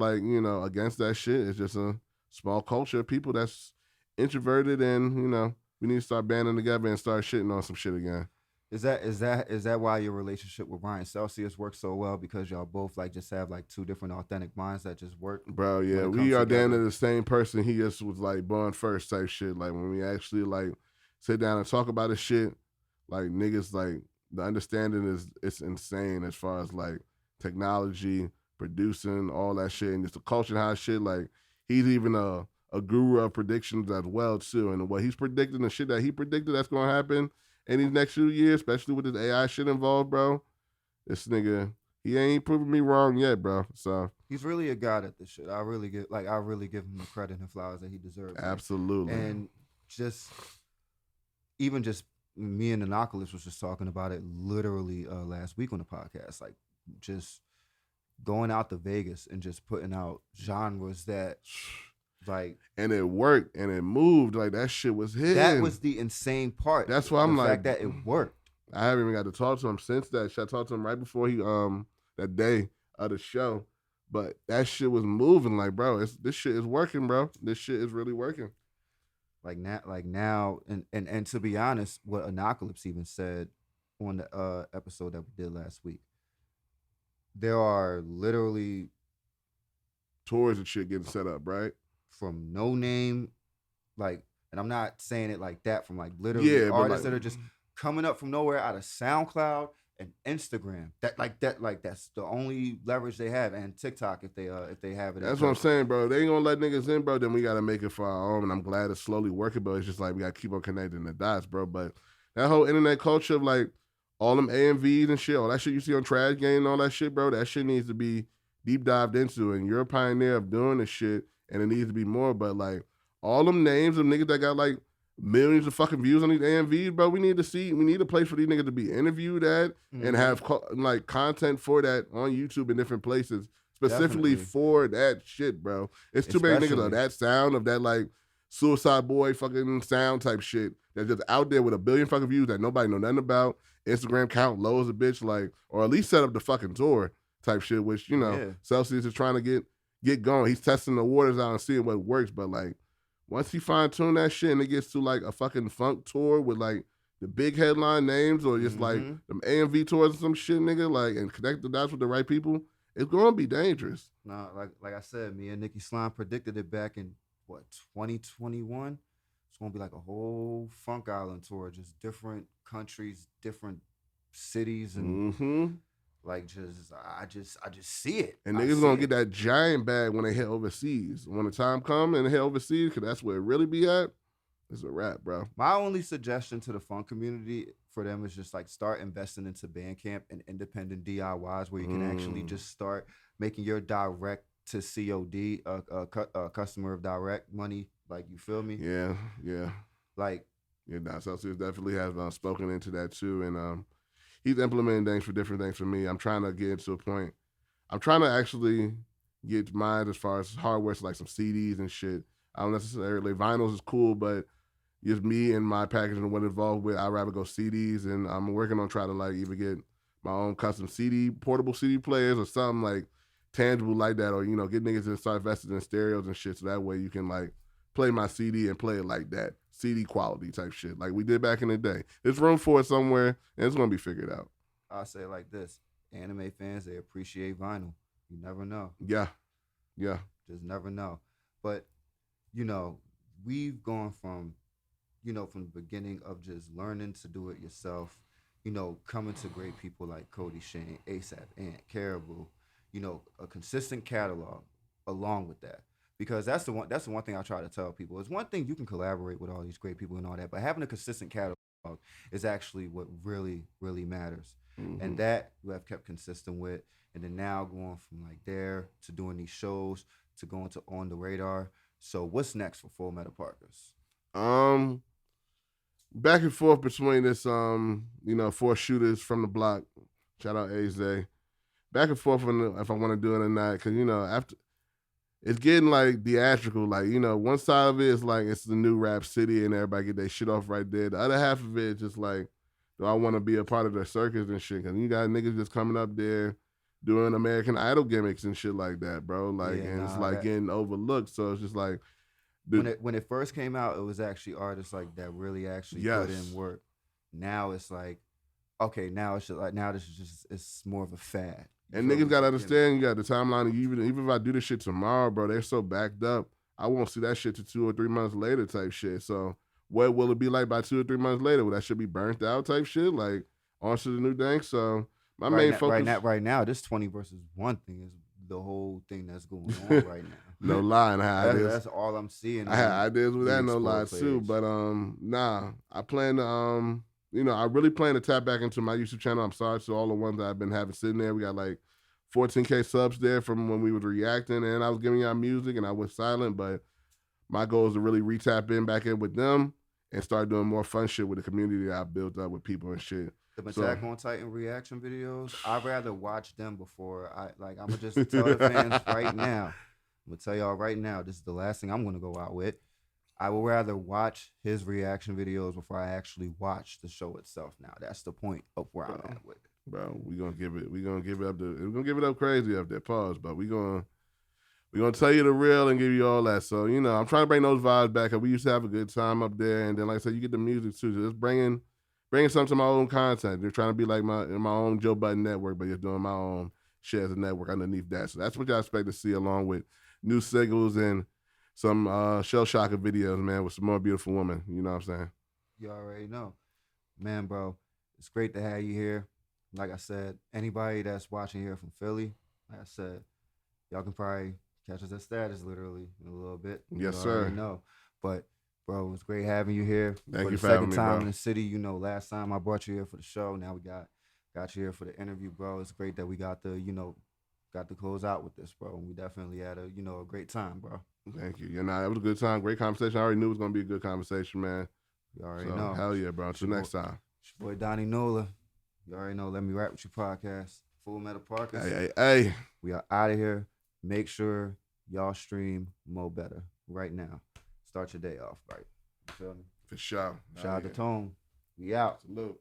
against that shit. It's just a small culture of people that's introverted and we need to start banding together and start shitting on some shit again.
Is that why your relationship with Ryan Celsius works so well? Because y'all both just have two different authentic minds that just work?
Bro, yeah, we are down to the same person. He just was born first type shit. When we actually sit down and talk about this shit, niggas the understanding it's insane as far as technology, producing, all that shit, and just the culture and how shit he's even a guru of predictions as well too. And what he's predicting, the shit that he predicted that's gonna happen in these next few years, especially with this AI shit involved, bro. This nigga, he ain't proving me wrong yet, bro. So
he's really a god at this shit. I really give him the credit and flowers that he deserves.
Absolutely.
And just me and Anocalypse was just talking about it literally last week on the podcast. Just going out to Vegas and just putting out genres that
and it worked and it moved. That shit was hitting.
That was the insane part.
That's why I'm
the fact that it worked.
I haven't even got to talk to him since that shit. I talked to him right before he that day of the show. But that shit was moving. Bro, this shit is working, bro. This shit is really working.
Now, and to be honest, what Anocalypse even said on the episode that we did last week, there are literally
tours and shit getting set up, right?
From no name, and I'm not saying it like that, from literally artists that are just coming up from nowhere out of SoundCloud and Instagram. That's the only leverage they have, and TikTok if they have it.
That's what I'm saying, bro. They ain't gonna let niggas in, bro. Then we gotta make it for our own, and I'm glad it's slowly working, but it's just we gotta keep on connecting the dots, bro. But that whole internet culture of all them AMVs and shit, all that shit you see on Trash Game and all that shit, bro, that shit needs to be deep dived into. And you're a pioneer of doing this shit, and it needs to be more. But like all them names of niggas that got like millions of fucking views on these AMVs, bro, we need a place for these niggas to be interviewed at and have like content for that on YouTube in different places, specifically for that shit, bro. It's too many niggas of that sound, of that like Suicide Boy fucking sound type shit that's just out there with a billion fucking views that nobody know nothing about. Instagram count low as a bitch, like, or at least set up the fucking tour type shit, which, you know, Celsius is trying to get going. He's testing the waters out and seeing what works, but like once he fine tune that shit and it gets to like a fucking funk tour with like the big headline names or just like them AMV tours and some shit, nigga, like, and connect the dots with the right people, it's gonna be dangerous.
No, like I said, me and Nikki Slime predicted it back in 2021. It's gonna be like a whole Funk Island tour, just different countries, different cities, and like I just see it.
And niggas gonna get that giant bag when they hit overseas. When the time come and they hit overseas, cause that's where it really be at. It's a wrap, bro.
My only suggestion to the funk community for them is just like start investing into Bandcamp and independent DIYs where you can actually just start making your direct to COD, customer of direct money. Like, you feel me?
Yeah.
Like,
yeah, Celsius definitely has spoken into that too, and he's implementing things for different things for me. I'm trying to get to a point. I'm trying to actually get mine as far as hardware, so like some CDs and shit. I don't necessarily, vinyls is cool, but just me and my packaging and what involved with, I'd rather go CDs, and I'm working on trying to like either get my own custom portable CD players or something like tangible like that, or, you know, get niggas to start invested in stereos and shit, so that way you can like play my CD and play it like that. CD quality type shit, like we did back in the day. There's room for it somewhere, and it's gonna be figured out.
I'll say it like this: anime fans, they appreciate vinyl. You never know.
Yeah.
Just never know. But, you know, we've gone from, you know, from the beginning of just learning to do it yourself, you know, coming to great people like Cody Shane, ASAP, Ant, Caribou, you know, a consistent catalog along with that. Because that's the one thing I try to tell people. It's one thing you can collaborate with all these great people and all that, but having a consistent catalog is actually what really, really matters. And that you have kept consistent with. And then now going from like there to doing these shows to going to On the Radar. So what's next for Full Metal Parkers?
Back and forth between this, you know, 4 shooters from the block. Shout out AZ. Back and forth on if I want to do it or not, because, you know, after it's getting like theatrical. Like, you know, one side of it is like it's the new rap city and everybody get their shit off right there. The other half of it is just like, do I want to be a part of the circus and shit? Because you got niggas just coming up there doing American Idol gimmicks and shit like that, bro. Like, it's like getting overlooked. So it's just like,
when it first came out, it was actually artists like that really actually put in work. Now it's like, okay, now it's just like, now this is just, it's more of a fad.
And niggas gotta understand, you got the timeline. Even if I do this shit tomorrow, bro, they're so backed up. I won't see that shit till 2 or 3 months later type shit. So what will it be like by 2 or 3 months later? Will that shit be burnt out type shit? Like, on to the new thing. So my main focus
right now, this 20 versus 1 thing is the whole thing that's going on right now.
No lie,
that's all I'm seeing.
I had ideas with that, no lie too. But nah, I plan to you know, I really plan to tap back into my YouTube channel. I'm sorry to all the ones that I've been having sitting there. We got like 14K subs there from when we was reacting, and I was giving y'all music, and I went silent. But my goal is to really re-tap back in with them and start doing more fun shit with the community that I built up with people and shit.
The Attack on Titan reaction videos, I'd rather watch them before I'm gonna just tell the fans right now. I'm gonna tell y'all right now, this is the last thing I'm gonna go out with. I would rather watch his reaction videos before I actually watch the show itself. Now that's the point of where I'm at with it.
Bro, we're gonna give it up crazy up there. Pause, but we're gonna tell you the real and give you all that. So, you know, I'm trying to bring those vibes back. Cause we used to have a good time up there, and then like I said, you get the music too. Just bringing something to my own content. They're trying to be like my own Joe Budden network, but just doing my own shit as a network underneath that. So that's what y'all expect to see, along with new singles and some shell shocker videos, man, with some more beautiful women. You know what I'm saying?
You already know. Man, bro, it's great to have you here. Like I said, anybody that's watching here from Philly, like I said, y'all can probably catch us at Status literally in a little bit.
Yes, sir.
No, but Bro, it was great having you here.
Thank
for
you
the
for having
second
me,
time
bro.
in the city. You know, last time I brought you here for the show. Now we got you here for the interview, bro. It's great that we got to close out with this, bro. And we definitely had a great time, bro.
Thank you. It was a good time. Great conversation. I already knew it was going to be a good conversation, man.
You already
So,
know.
hell yeah, bro. Until next time.
It's your boy Donnie Nola. You already know. Let Me Rap With You podcast. Full Metal Parkas.
Hey.
We are out of here. Make sure y'all stream Mo Better right now. Start your day off right. You feel me?
For sure.
Shout out to Tone. We out.
Salute.